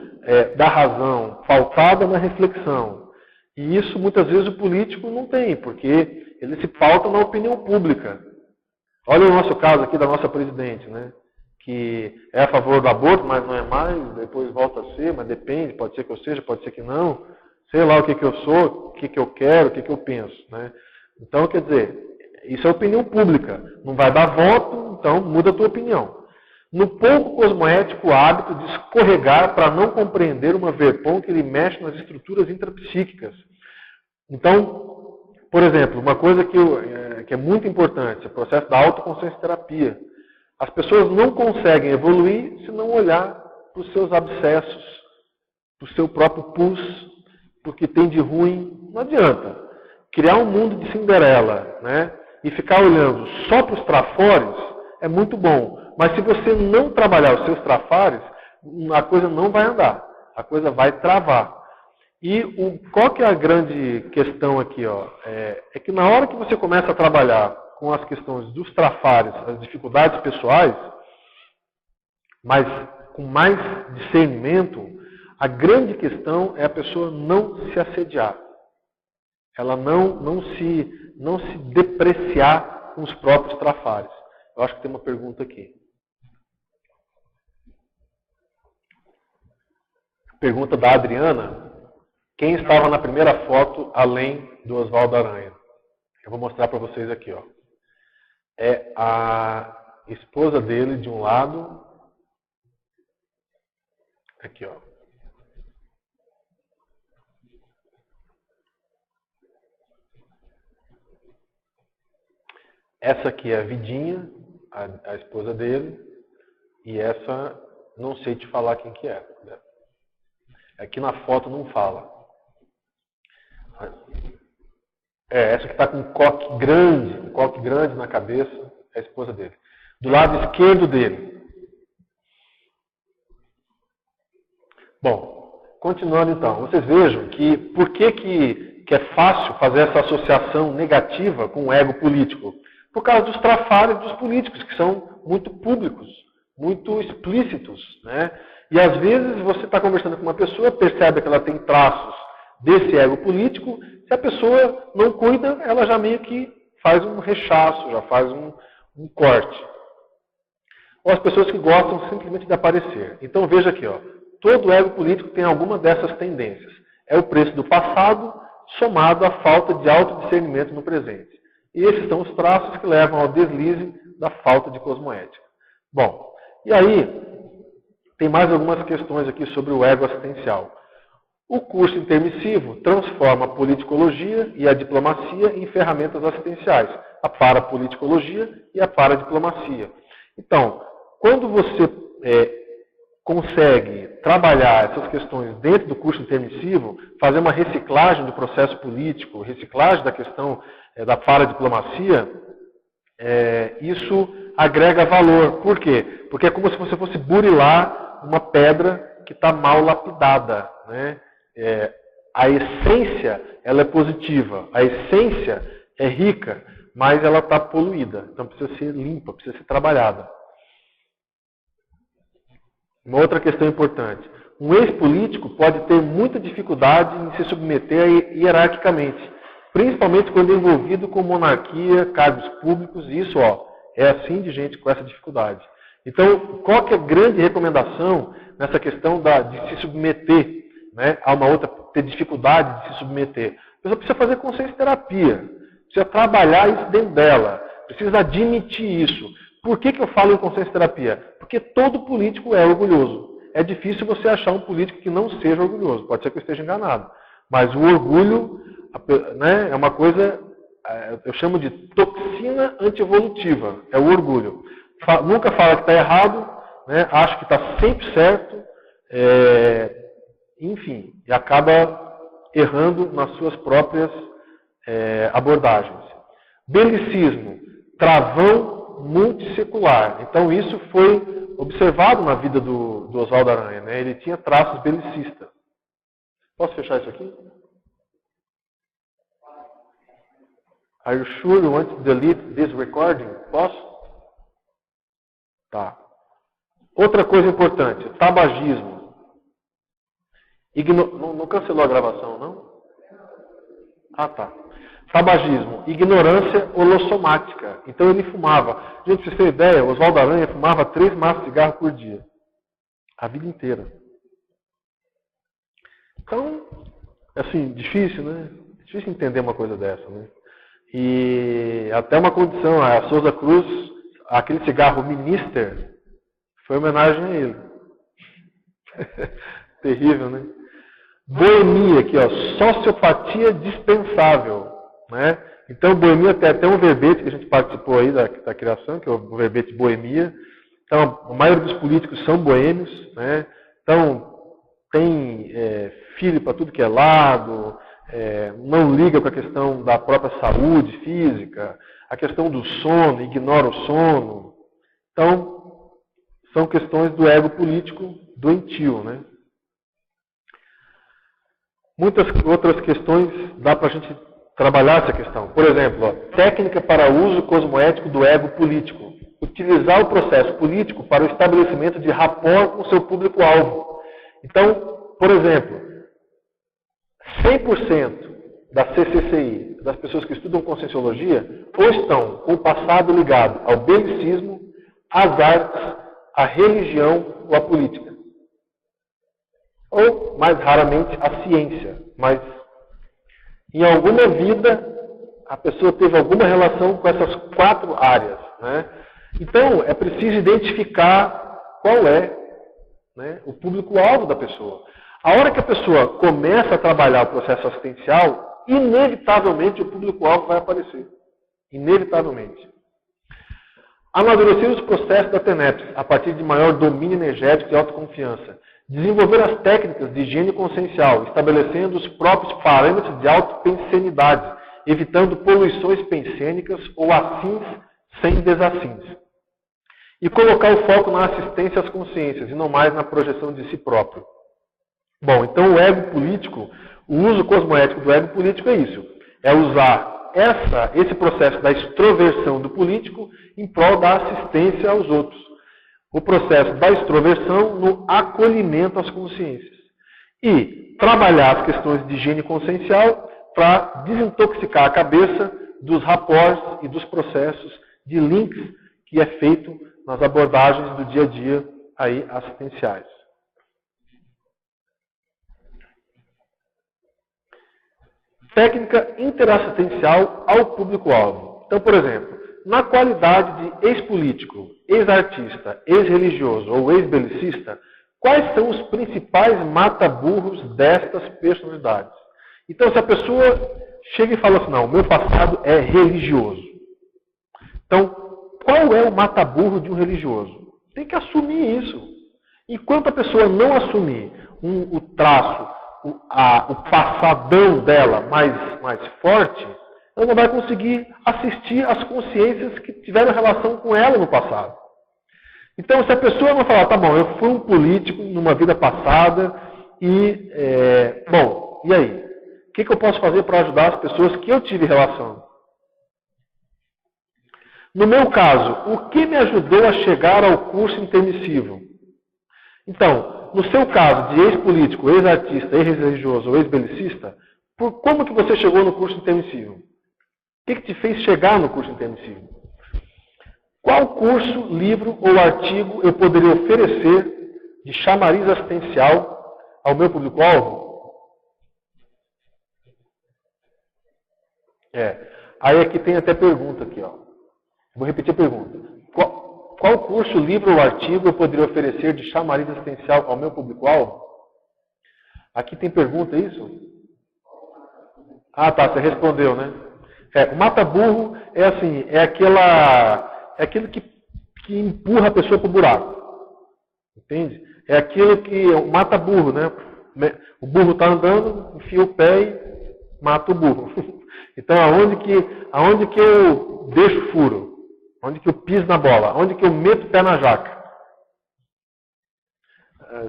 da razão, pautada na reflexão. E isso, muitas vezes, o político não tem, porque ele se pauta na opinião pública. Olha o nosso caso aqui da nossa presidente, né? Que é a favor do aborto, mas não é mais, depois volta a ser, mas depende, pode ser que eu seja, pode ser que não. Sei lá o que eu sou, o que eu quero, o que eu penso. Né? Então, quer dizer, isso é opinião pública. Não vai dar voto, então muda a tua opinião. No pouco cosmoético, o hábito de escorregar para não compreender uma verpão que ele mexe nas estruturas intrapsíquicas. Então, por exemplo, uma coisa que é muito importante, é o processo da autoconsciência terapia. As pessoas não conseguem evoluir se não olhar para os seus abscessos, para o seu próprio pulso, porque tem de ruim. Não adianta criar um mundo de Cinderela, né? E ficar olhando só para os trafores é muito bom. Mas se você não trabalhar os seus trafores, a coisa não vai andar. A coisa vai travar. E qual que é a grande questão aqui? É que na hora que você começa a trabalhar com as questões dos trafares, as dificuldades pessoais, mas com mais discernimento, a grande questão é a pessoa não se assediar. Ela não se depreciar com os próprios trafares. Eu acho que tem uma pergunta aqui. Pergunta da Adriana. Quem estava na primeira foto, além do Oswaldo Aranha? Eu vou mostrar para vocês aqui, ó. É a esposa dele de um lado. Aqui, ó. Essa aqui é a Vidinha, a esposa dele. E essa, não sei te falar quem que é. Aqui na foto não fala. Essa que está com um coque grande na cabeça, é a esposa dele. Do lado esquerdo dele. Bom, continuando então. Vocês vejam que por que é fácil fazer essa associação negativa com o ego político? Por causa dos trafalhos dos políticos, que são muito públicos, muito explícitos, né? E às vezes você está conversando com uma pessoa, percebe que ela tem traços desse ego político, se a pessoa não cuida, ela já meio que faz um rechaço, já faz um corte. Ou as pessoas que gostam simplesmente de aparecer. Então veja aqui, ó, todo ego político tem alguma dessas tendências. É o preço do passado somado à falta de autodiscernimento no presente. E esses são os traços que levam ao deslize da falta de cosmoética. Bom, e aí tem mais algumas questões aqui sobre o ego assistencial. O curso intermissivo transforma a politicologia e a diplomacia em ferramentas assistenciais, a parapoliticologia e a paradiplomacia. Então, quando você consegue trabalhar essas questões dentro do curso intermissivo, fazer uma reciclagem do processo político, reciclagem da questão da paradiplomacia, isso agrega valor. Por quê? Porque é como se você fosse burilar uma pedra que está mal lapidada, né? A essência ela é positiva, a essência é rica, mas ela está poluída. Então precisa ser limpa, precisa ser trabalhada. Uma outra questão importante. Um ex-político pode ter muita dificuldade em se submeter hierarquicamente, principalmente quando é envolvido com monarquia, cargos públicos, e isso é assim de gente com essa dificuldade. Então, qual que é a grande recomendação nessa questão de se submeter, né, a uma outra, ter dificuldade de se submeter? A pessoa precisa fazer consciência terapia, precisa trabalhar isso dentro dela, precisa admitir isso. Por que eu falo em consciência terapia? Porque todo político é orgulhoso. É difícil você achar um político que não seja orgulhoso. Pode ser que eu esteja enganado. Mas o orgulho, né, é uma coisa, eu chamo de toxina antievolutiva. É o orgulho. Nunca fala que está errado, né, acha que está sempre certo, enfim, e acaba errando nas suas próprias abordagens. Belicismo, travão multissecular. Então isso foi observado na vida do Oswaldo Aranha, né? Ele tinha traços belicistas. Posso fechar isso aqui? Are you sure you want to delete this recording? Posso? Tá. Outra coisa importante, tabagismo. Não cancelou a gravação, não? Ah, tá. Tabagismo, ignorância holossomática. Então ele fumava. Gente, pra vocês terem ideia, Oswaldo Aranha fumava 3 maços de cigarro por dia. A vida inteira. Então, assim, difícil, né? Difícil entender uma coisa dessa, né? E até uma condição, a Souza Cruz, aquele cigarro Minister, foi homenagem a ele. Terrível, né? Boemia aqui, ó, sociopatia dispensável. Né? Então, boemia tem até um verbete que a gente participou aí da criação, que é o verbete boemia. Então, a maioria dos políticos são boêmios, né? Então, tem filho para tudo que é lado, não liga com a questão da própria saúde física, a questão do sono, ignora o sono. Então, são questões do ego político doentio, né? Muitas outras questões dá para a gente trabalhar essa questão. Por exemplo, técnica para uso cosmoético do ego político. Utilizar o processo político para o estabelecimento de rapport com seu público-alvo. Então, por exemplo, 100% da CCCI, das pessoas que estudam conscienciologia, ou estão com o passado ligado ao belicismo, às artes, à religião ou à política. ou, mais raramente, a ciência. Mas, em alguma vida, a pessoa teve alguma relação com essas 4 áreas. Né? Então, é preciso identificar qual é, né, o público-alvo da pessoa. A hora que a pessoa começa a trabalhar o processo assistencial, inevitavelmente o público-alvo vai aparecer. Inevitavelmente. Amadurecer os processos da TENEPS a partir de maior domínio energético e autoconfiança. Desenvolver as técnicas de higiene consciencial, estabelecendo os próprios parâmetros de autopensenidade, evitando poluições pensênicas ou assins sem desassins. E colocar o foco na assistência às consciências e não mais na projeção de si próprio. Bom, então o ego político, o uso cosmoético do ego político é isso. É usar esse processo da extroversão do político em prol da assistência aos outros. O processo da extroversão no acolhimento às consciências. E trabalhar as questões de higiene consciencial para desintoxicar a cabeça dos rapports e dos processos de links que é feito nas abordagens do dia a dia aí assistenciais. Técnica interassistencial ao público-alvo. Então, por exemplo, na qualidade de ex-político, ex-artista, ex-religioso ou ex-belicista, quais são os principais mata-burros destas personalidades? Então, se a pessoa chega e fala assim, não, o meu passado é religioso. Então, qual é o mata-burro de um religioso? Tem que assumir isso. Enquanto a pessoa não assumir o traço, o passadão dela mais forte, ela não vai conseguir assistir às consciências que tiveram relação com ela no passado. Então, se a pessoa não falar, tá bom, eu fui um político numa vida passada e, e aí? O que eu posso fazer para ajudar as pessoas que eu tive relação? No meu caso, o que me ajudou a chegar ao curso intermissivo? Então, no seu caso de ex-político, ex-artista, ex-religioso ou ex-belicista, como que você chegou no curso intermissivo? O que te fez chegar no curso intermissivo? Qual curso, livro ou artigo eu poderia oferecer de chamariz assistencial ao meu público-alvo? Aí aqui tem até pergunta aqui, ó. Vou repetir a pergunta. Qual curso, livro ou artigo eu poderia oferecer de chamariz assistencial ao meu público-alvo? Aqui tem pergunta, é isso? Ah, tá, você respondeu, né? O mata-burro é assim, é aquilo que empurra a pessoa para o buraco. Entende? É aquilo que o mata-burro, né? O burro está andando, enfia o pé e mata o burro. Então, aonde que eu deixo furo? Onde que eu piso na bola? Onde que eu meto o pé na jaca?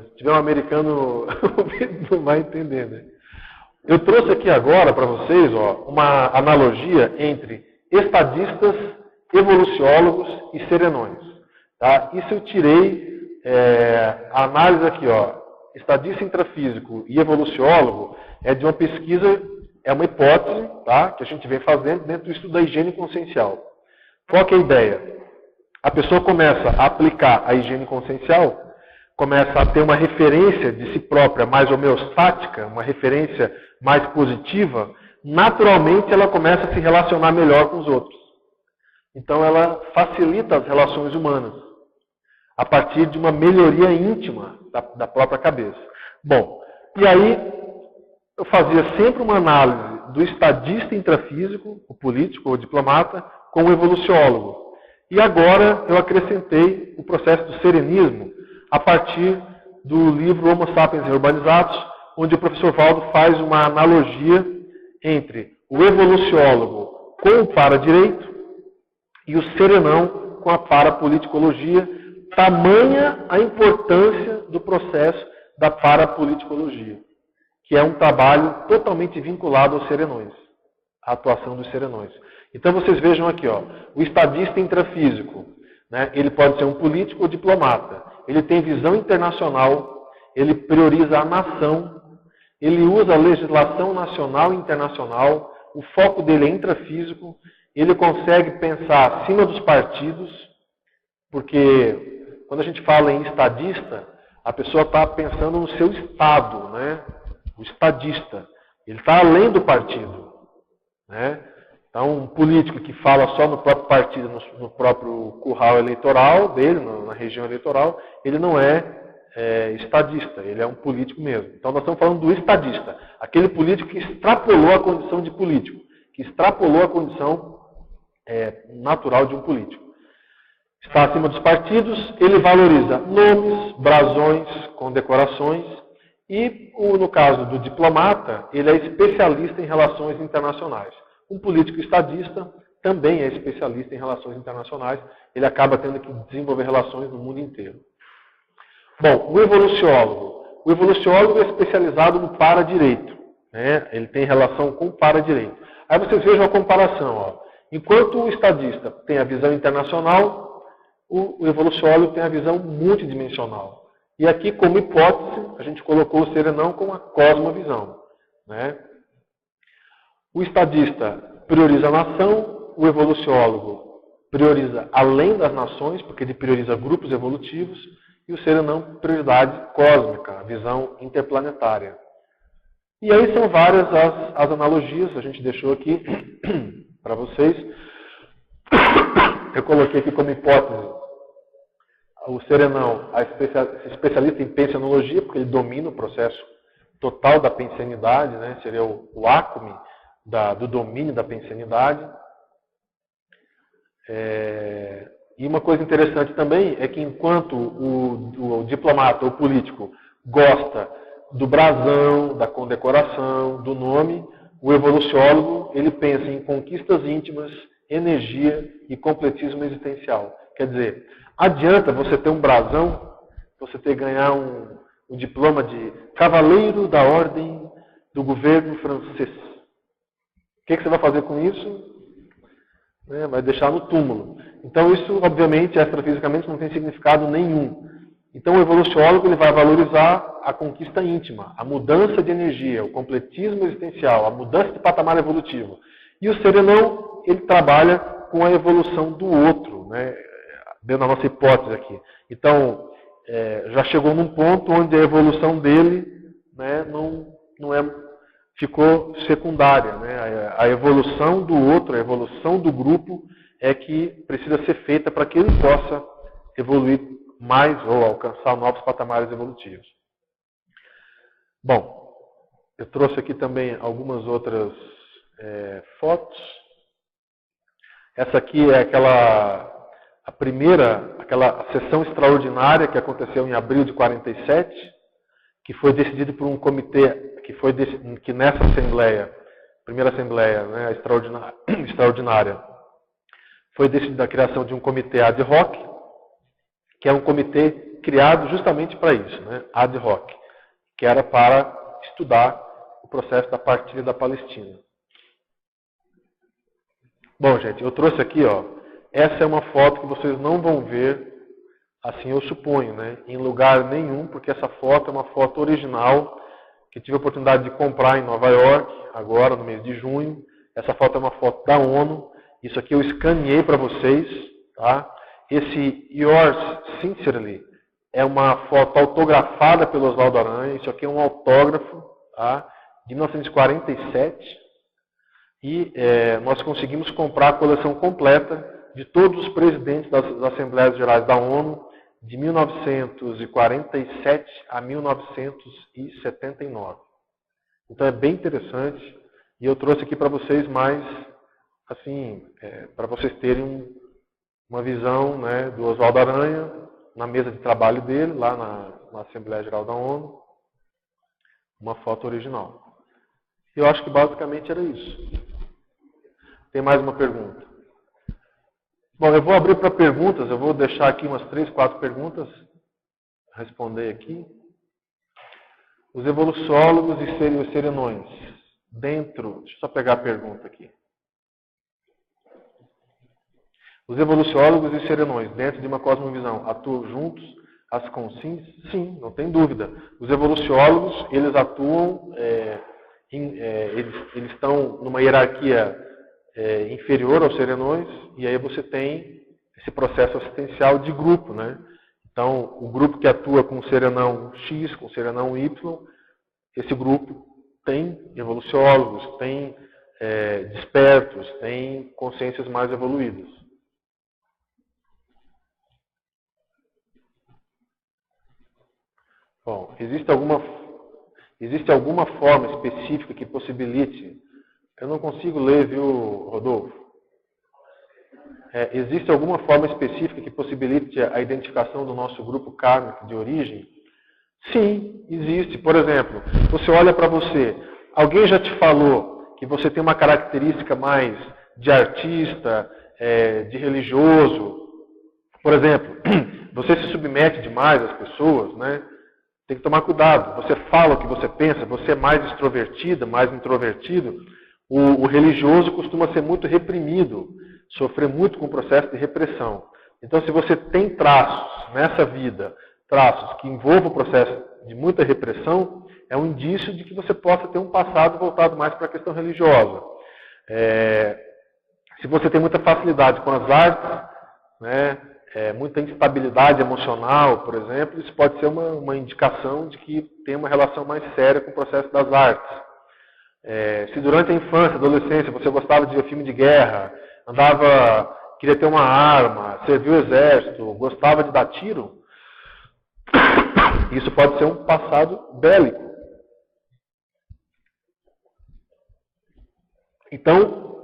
Se tiver um americano, não vai entender, né? Eu trouxe aqui agora para vocês uma analogia entre estadistas, evoluciólogos e serenões. Tá? Isso eu tirei a análise aqui. Estadista intrafísico e evoluciólogo é de uma pesquisa, é uma hipótese, tá? Que a gente vem fazendo dentro do estudo da higiene consciencial. Qual que é a ideia? A pessoa começa a aplicar a higiene consciencial, começa a ter uma referência de si própria mais homeostática, uma referência mais positiva, naturalmente ela começa a se relacionar melhor com os outros. Então ela facilita as relações humanas, a partir de uma melhoria íntima da própria cabeça. Bom, e aí eu fazia sempre uma análise do estadista intrafísico, o político ou o diplomata, com o evoluciólogo. E agora eu acrescentei o processo do serenismo a partir do livro Homo Sapiens Urbanizados, onde o professor Valdo faz uma analogia entre o evoluciólogo com o paradireito e o serenão com a parapoliticologia, tamanha a importância do processo da parapoliticologia, que é um trabalho totalmente vinculado aos serenões, à atuação dos serenões. Então vocês vejam aqui, o estadista intrafísico, né, ele pode ser um político ou diplomata. Ele tem visão internacional, ele prioriza a nação, ele usa a legislação nacional e internacional, o foco dele é intrafísico, ele consegue pensar acima dos partidos, porque quando a gente fala em estadista, a pessoa está pensando no seu estado, né? O estadista. Ele está além do partido, né? Então, um político que fala só no próprio partido, no próprio curral eleitoral dele, na região eleitoral, ele não é estadista, ele é um político mesmo. Então, nós estamos falando do estadista, aquele político que extrapolou a condição de político, que extrapolou a condição natural de um político. Está acima dos partidos, ele valoriza nomes, brasões, condecorações e, no caso do diplomata, ele é especialista em relações internacionais. Um político estadista também é especialista em relações internacionais, ele acaba tendo que desenvolver relações no mundo inteiro. Bom, o evoluciólogo é especializado no para-direito, né? Ele tem relação com o para-direito. Aí vocês vejam a comparação, ó. Enquanto o estadista tem a visão internacional, o evoluciólogo tem a visão multidimensional. E aqui, como hipótese, a gente colocou o serenão com a cosmovisão, né? O estadista prioriza a nação, o evoluciólogo prioriza além das nações, porque ele prioriza grupos evolutivos, e o serenão, prioridade cósmica, a visão interplanetária. E aí são várias as analogias, a gente deixou aqui para vocês. Eu coloquei aqui como hipótese o serenão, especialista em pensenologia, porque ele domina o processo total da pensenidade, né? Seria o ácume do domínio da pensenidade. E uma coisa interessante também é que enquanto o diplomata, o político, gosta do brasão, da condecoração, do nome, o evoluciólogo, ele pensa em conquistas íntimas, energia e completismo existencial. Quer dizer, adianta você ter um brasão, você ganhar um diploma de cavaleiro da ordem do governo francês. O que você vai fazer com isso? Vai deixar no túmulo. Então isso, obviamente, extrafisicamente não tem significado nenhum. Então o evoluciólogo ele vai valorizar a conquista íntima, a mudança de energia, o completismo existencial, a mudança de patamar evolutivo. E o serenão, ele trabalha com a evolução do outro, né? Dentro da nossa hipótese aqui. Então, já chegou num ponto onde a evolução dele, né, ficou secundária, né? A evolução do outro, a evolução do grupo é que precisa ser feita para que ele possa evoluir mais ou alcançar novos patamares evolutivos. Bom, eu trouxe aqui também algumas outras fotos. Essa aqui é aquela sessão extraordinária que aconteceu em abril de 47, que foi decidido por um comitê que nessa assembleia, primeira assembleia, né, extraordinária, foi decidida a criação de um comitê ad hoc, que é um comitê criado justamente para isso, né, ad hoc, que era para estudar o processo da partilha da Palestina. Bom, gente, eu trouxe aqui, ó, essa é uma foto que vocês não vão ver, assim eu suponho, né, em lugar nenhum, porque essa foto é uma foto original que tive a oportunidade de comprar em Nova York, agora no mês de junho. Essa foto é uma foto da ONU. Isso aqui eu escaneei para vocês. Tá? Esse Yours Sincerely é uma foto autografada pelo Oswaldo Aranha. Isso aqui é um autógrafo, tá? De 1947. E nós conseguimos comprar a coleção completa de todos os presidentes das Assembleias Gerais da ONU, de 1947 a 1979. Então é bem interessante. E eu trouxe aqui para vocês mais, assim, para vocês terem uma visão, né, do Oswaldo Aranha na mesa de trabalho dele, lá na Assembleia Geral da ONU. Uma foto original. E eu acho que basicamente era isso. Tem mais uma pergunta? Bom, eu vou abrir para perguntas, eu vou deixar aqui umas 3, 4 perguntas, responder aqui. Os evoluciólogos e os serenões, deixa eu só pegar a pergunta aqui. Os evoluciólogos e serenões, dentro de uma cosmovisão, atuam juntos, as consins? Sim, não tem dúvida. Os evoluciólogos, eles atuam, eles estão numa hierarquia inferior aos serenões, e aí você tem esse processo assistencial de grupo, né? Então, o grupo que atua com serenão X, com serenão Y, esse grupo tem evoluciólogos, tem despertos, tem consciências mais evoluídas. Bom, existe alguma forma específica que possibilite... Eu não consigo ler, viu, Rodolfo? Existe alguma forma específica que possibilite a identificação do nosso grupo kármico de origem? Sim, existe. Por exemplo, você olha para você, alguém já te falou que você tem uma característica mais de artista, de religioso? Por exemplo, você se submete demais às pessoas, né? Tem que tomar cuidado. Você fala o que você pensa, você é mais extrovertida, mais introvertido. O religioso costuma ser muito reprimido, sofrer muito com o processo de repressão. Então, se você tem traços nessa vida, traços que envolvam o processo de muita repressão, é um indício de que você possa ter um passado voltado mais para a questão religiosa. Se você tem muita facilidade com as artes, né, muita instabilidade emocional, por exemplo, isso pode ser uma indicação de que tem uma relação mais séria com o processo das artes. Se durante a infância, adolescência, você gostava de ver filme de guerra, queria ter uma arma, serviu o exército, gostava de dar tiro, isso pode ser um passado bélico. Então,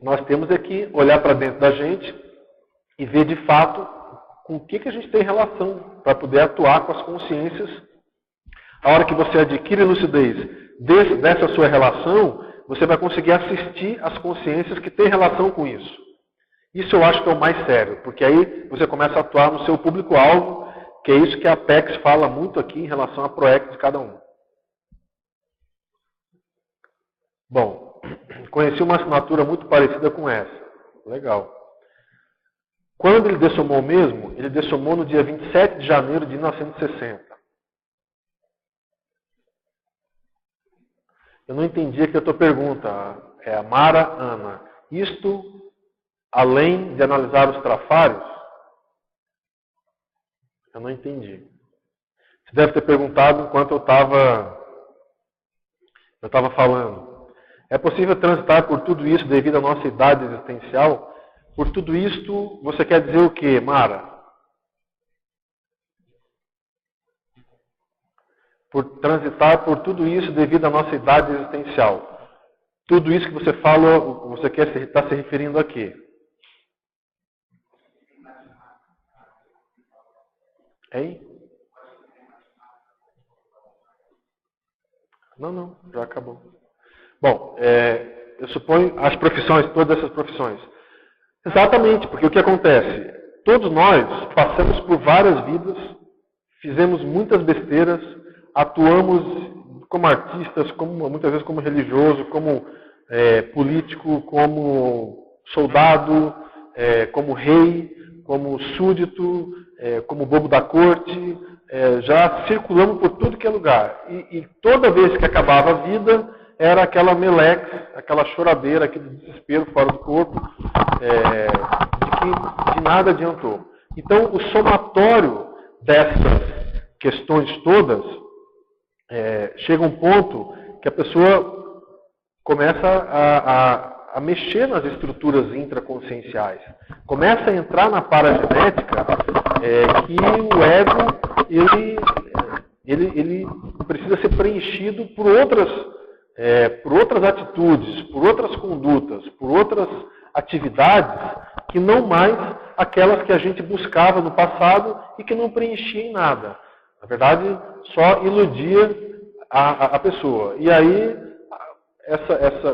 nós temos que olhar para dentro da gente e ver de fato com o que a gente tem relação para poder atuar com as consciências. A hora que você adquire lucidez dessa sua relação, você vai conseguir assistir as consciências que têm relação com isso. Isso eu acho que é o mais sério, porque aí você começa a atuar no seu público-alvo, que é isso que a Apex fala muito aqui em relação à ProEx de cada um. Bom, conheci uma assinatura muito parecida com essa. Legal. Quando ele dessomou mesmo, ele dessomou no dia 27 de janeiro de 1960. Eu não entendi aqui a tua pergunta, a Mara Ana. Isto, além de analisar os trafários? Eu não entendi. Você deve ter perguntado enquanto eu estava falando. É possível transitar por tudo isso devido à nossa idade existencial? Por tudo isto, você quer dizer o quê, Mara? Por transitar por tudo isso devido à nossa idade existencial. Tudo isso que você fala, você está se referindo a quê? Hein? Não, já acabou. Bom, eu suponho as profissões, todas essas profissões. Exatamente, porque o que acontece? Todos nós passamos por várias vidas, fizemos muitas besteiras, atuamos como artistas, muitas vezes como religioso, como político, como soldado, como rei, como súdito, como bobo da corte, já circulamos por tudo que é lugar. E toda vez que acabava a vida, era aquela melex, aquela choradeira, aquele desespero fora do corpo, de que de nada adiantou. Então, o somatório dessas questões todas, chega um ponto que a pessoa começa a mexer nas estruturas intraconscienciais. Começa a entrar na paragenética que o ego ele precisa ser preenchido por outras atitudes, por outras condutas, por outras atividades que não mais aquelas que a gente buscava no passado e que não preenchia em nada. Na verdade, só iludia a pessoa. E aí,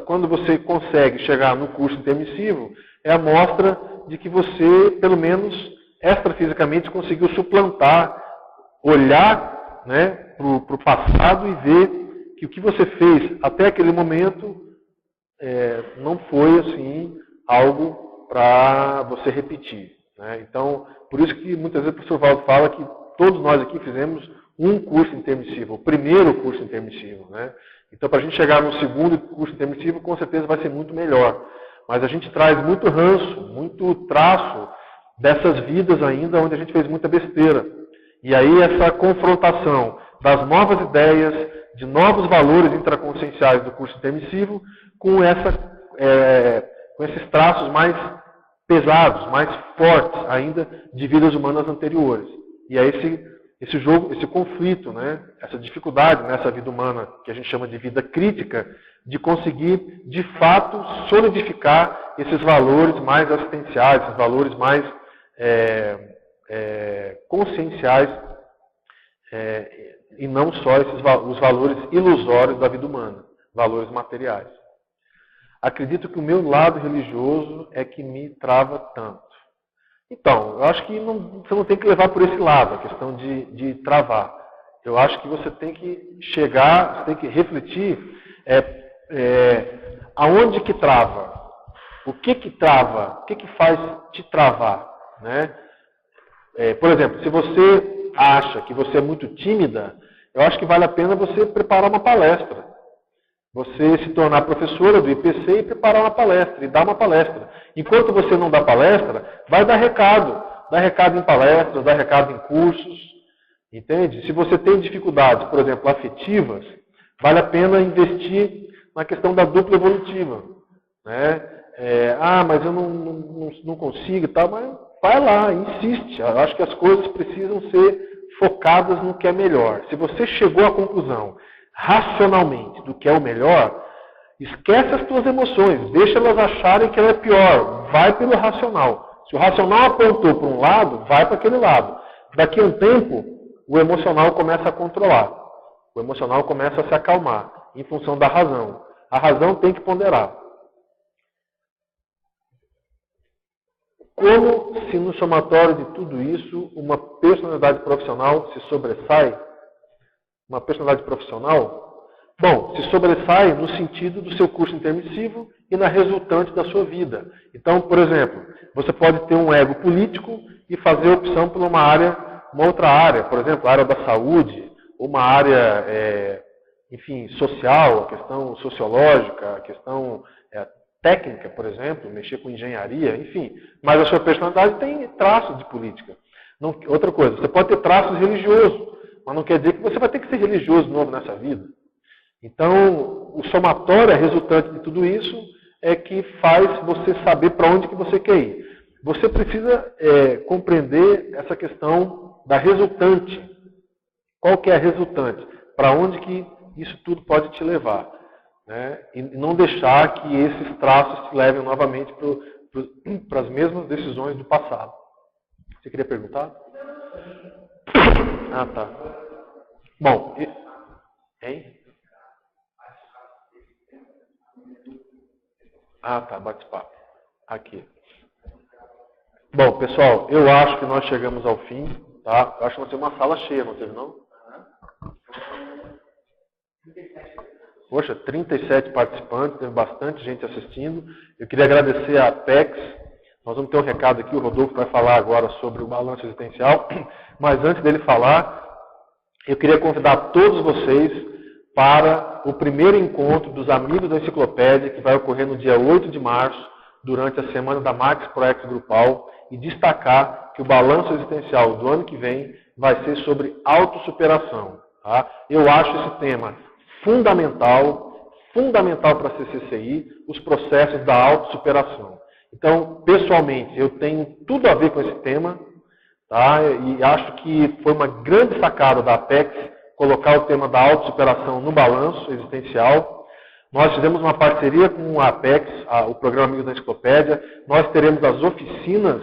quando você consegue chegar no curso intermissivo, é a mostra de que você, pelo menos extrafisicamente, conseguiu suplantar, olhar, né, para o passado e ver que o que você fez até aquele momento não foi assim algo para você repetir. Né? Então, por isso que muitas vezes o professor Valdo fala que todos nós aqui fizemos um curso intermissivo, o primeiro curso intermissivo. Né? Então, para a gente chegar no segundo curso intermissivo, com certeza vai ser muito melhor. Mas a gente traz muito ranço, muito traço dessas vidas ainda onde a gente fez muita besteira. E aí essa confrontação das novas ideias, de novos valores intraconscienciais do curso intermissivo, com esses traços mais pesados, mais fortes ainda de vidas humanas anteriores. E aí esse jogo, esse conflito, né, essa dificuldade nessa vida humana, que a gente chama de vida crítica, de conseguir, de fato, solidificar esses valores mais assistenciais, esses valores mais conscienciais, e não só os valores ilusórios da vida humana, valores materiais. Acredito que o meu lado religioso é que me trava tanto. Então, eu acho que você não tem que levar por esse lado, a questão de travar. Eu acho que você tem que chegar, você tem que refletir aonde que trava. O que trava? O que faz te travar? Né? Por exemplo, se você acha que você é muito tímida, eu acho que vale a pena você preparar uma palestra. Você se tornar professora do IPC e preparar uma palestra, e dar uma palestra. Enquanto você não dá palestra, vai dar recado. Dá recado em palestras, dá recado em cursos. Entende? Se você tem dificuldades, por exemplo, afetivas, vale a pena investir na questão da dupla evolutiva. Né? Mas eu não consigo e tal, mas vai lá, insiste. Eu acho que as coisas precisam ser focadas no que é melhor. Se você chegou à conclusão racionalmente do que é o melhor, esquece as tuas emoções, deixa elas acharem que ela é pior, vai pelo racional. Se o racional apontou para um lado, vai para aquele lado. Daqui a um tempo, o emocional começa a controlar, o emocional começa a se acalmar, em função da razão. A razão tem que ponderar. Como se no somatório de tudo isso, uma personalidade profissional se sobressai? Uma personalidade profissional? Bom, se sobressai no sentido do seu curso intermissivo e na resultante da sua vida. Então, por exemplo, você pode ter um ego político e fazer opção por uma outra área, por exemplo, a área da saúde, uma área, social, a questão sociológica, a questão técnica, por exemplo, mexer com engenharia, enfim. Mas a sua personalidade tem traços de política. Outra coisa, você pode ter traços religiosos, mas não quer dizer que você vai ter que ser religioso de novo nessa vida. Então, o somatório, a resultante de tudo isso, é que faz você saber para onde que você quer ir. Você precisa compreender essa questão da resultante. Qual que é a resultante? Para onde que isso tudo pode te levar? Né? E não deixar que esses traços te levem novamente para as mesmas decisões do passado. Você queria perguntar? Ah, tá. Bom, hein? Ah, tá, bate-papo. Aqui. Bom, pessoal, eu acho que nós chegamos ao fim, tá? Eu acho que nós temos uma sala cheia, não teve, não? Poxa, 37 participantes, teve bastante gente assistindo. Eu queria agradecer à Apex. Nós vamos ter um recado aqui, o Rodolfo vai falar agora sobre o balanço existencial. Mas antes dele falar, eu queria convidar todos vocês para o primeiro encontro dos amigos da enciclopédia, que vai ocorrer no dia 8 de março, durante a semana da Max Proex Grupal, e destacar que o balanço existencial do ano que vem vai ser sobre autossuperação. Tá? Eu acho esse tema fundamental para a CCCI, os processos da autossuperação. Então, pessoalmente, eu tenho tudo a ver com esse tema, tá? E acho que foi uma grande sacada da Apex colocar o tema da autossuperação no balanço existencial. Nós fizemos uma parceria com a Apex, o Programa Amigos da Enciclopédia. Nós teremos as oficinas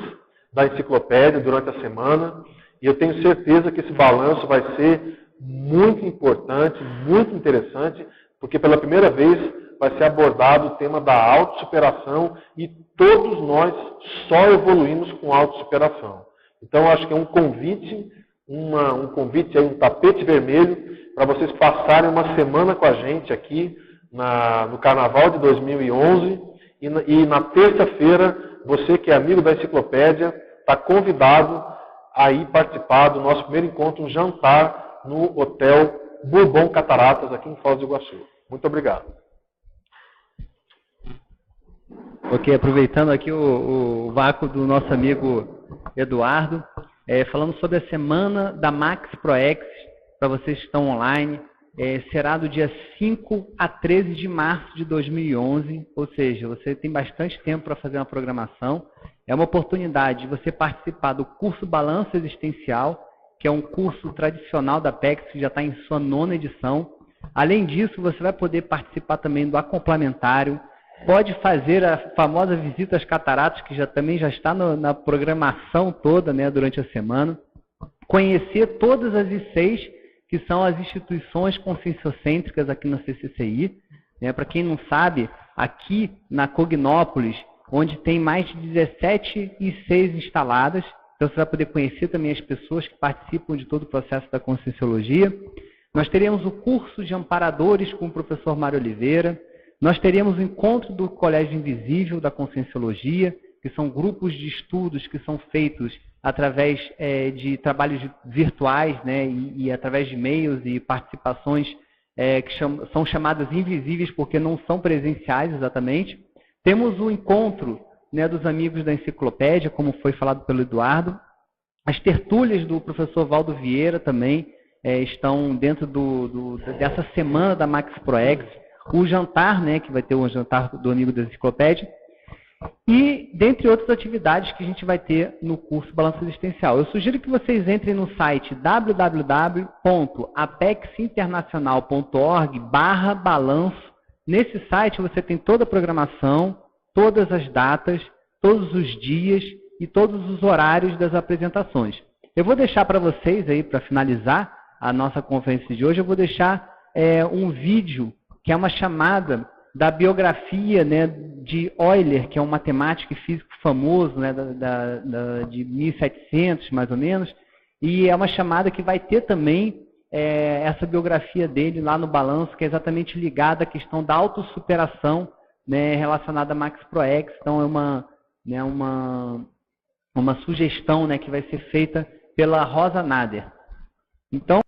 da enciclopédia durante a semana. E eu tenho certeza que esse balanço vai ser muito importante, muito interessante, porque pela primeira vez vai ser abordado o tema da autossuperação e todos nós só evoluímos com autossuperação. Então, acho que é um convite, um tapete vermelho para vocês passarem uma semana com a gente aqui no Carnaval de 2011 e na terça-feira, você que é amigo da enciclopédia, está convidado a ir participar do nosso primeiro encontro, um jantar no Hotel Bourbon Cataratas, aqui em Foz do Iguaçu. Muito obrigado. Ok, aproveitando aqui o vácuo do nosso amigo Eduardo, falando sobre a semana da Max ProEx, para vocês que estão online. Será do dia 5 a 13 de março de 2011, ou seja, você tem bastante tempo para fazer uma programação. É uma oportunidade de você participar do curso Balanço Existencial, que é um curso tradicional da Apex, que já está em sua 9ª edição. Além disso, você vai poder participar também do Acomplementário, pode fazer a famosa visita às cataratas, que também já está na programação toda, né, durante a semana. Conhecer todas as ICs, que são as instituições conscienciocêntricas aqui na CCCI. Para quem não sabe, aqui na Cognópolis, onde tem mais de 17 ICs instaladas, então você vai poder conhecer também as pessoas que participam de todo o processo da Conscienciologia. Nós teremos o curso de amparadores com o professor Mário Oliveira. Nós teremos o encontro do Colégio Invisível da Conscienciologia, que são grupos de estudos que são feitos através de trabalhos virtuais, né, e através de e-mails e participações que são chamadas invisíveis porque não são presenciais exatamente. Temos o encontro, né, dos amigos da enciclopédia, como foi falado pelo Eduardo. As tertúlias do professor Valdo Vieira também estão dentro dessa semana da Max ProEx. O jantar, né, que vai ter o jantar do amigo da enciclopédia. E, dentre outras atividades que a gente vai ter no curso Balanço Existencial. Eu sugiro que vocês entrem no site www.apexinternacional.org/balanço. Nesse site você tem toda a programação, todas as datas, todos os dias e todos os horários das apresentações. Eu vou deixar para vocês, aí para finalizar a nossa conferência de hoje, eu vou deixar um vídeo que é uma chamada da biografia, né, de Euler, que é um matemático e físico famoso, né, de 1700, mais ou menos, e é uma chamada que vai ter também essa biografia dele lá no balanço, que é exatamente ligada à questão da autossuperação, né, relacionada a Max ProEx. Então, é uma sugestão, né, que vai ser feita pela Rosa Nader. Então,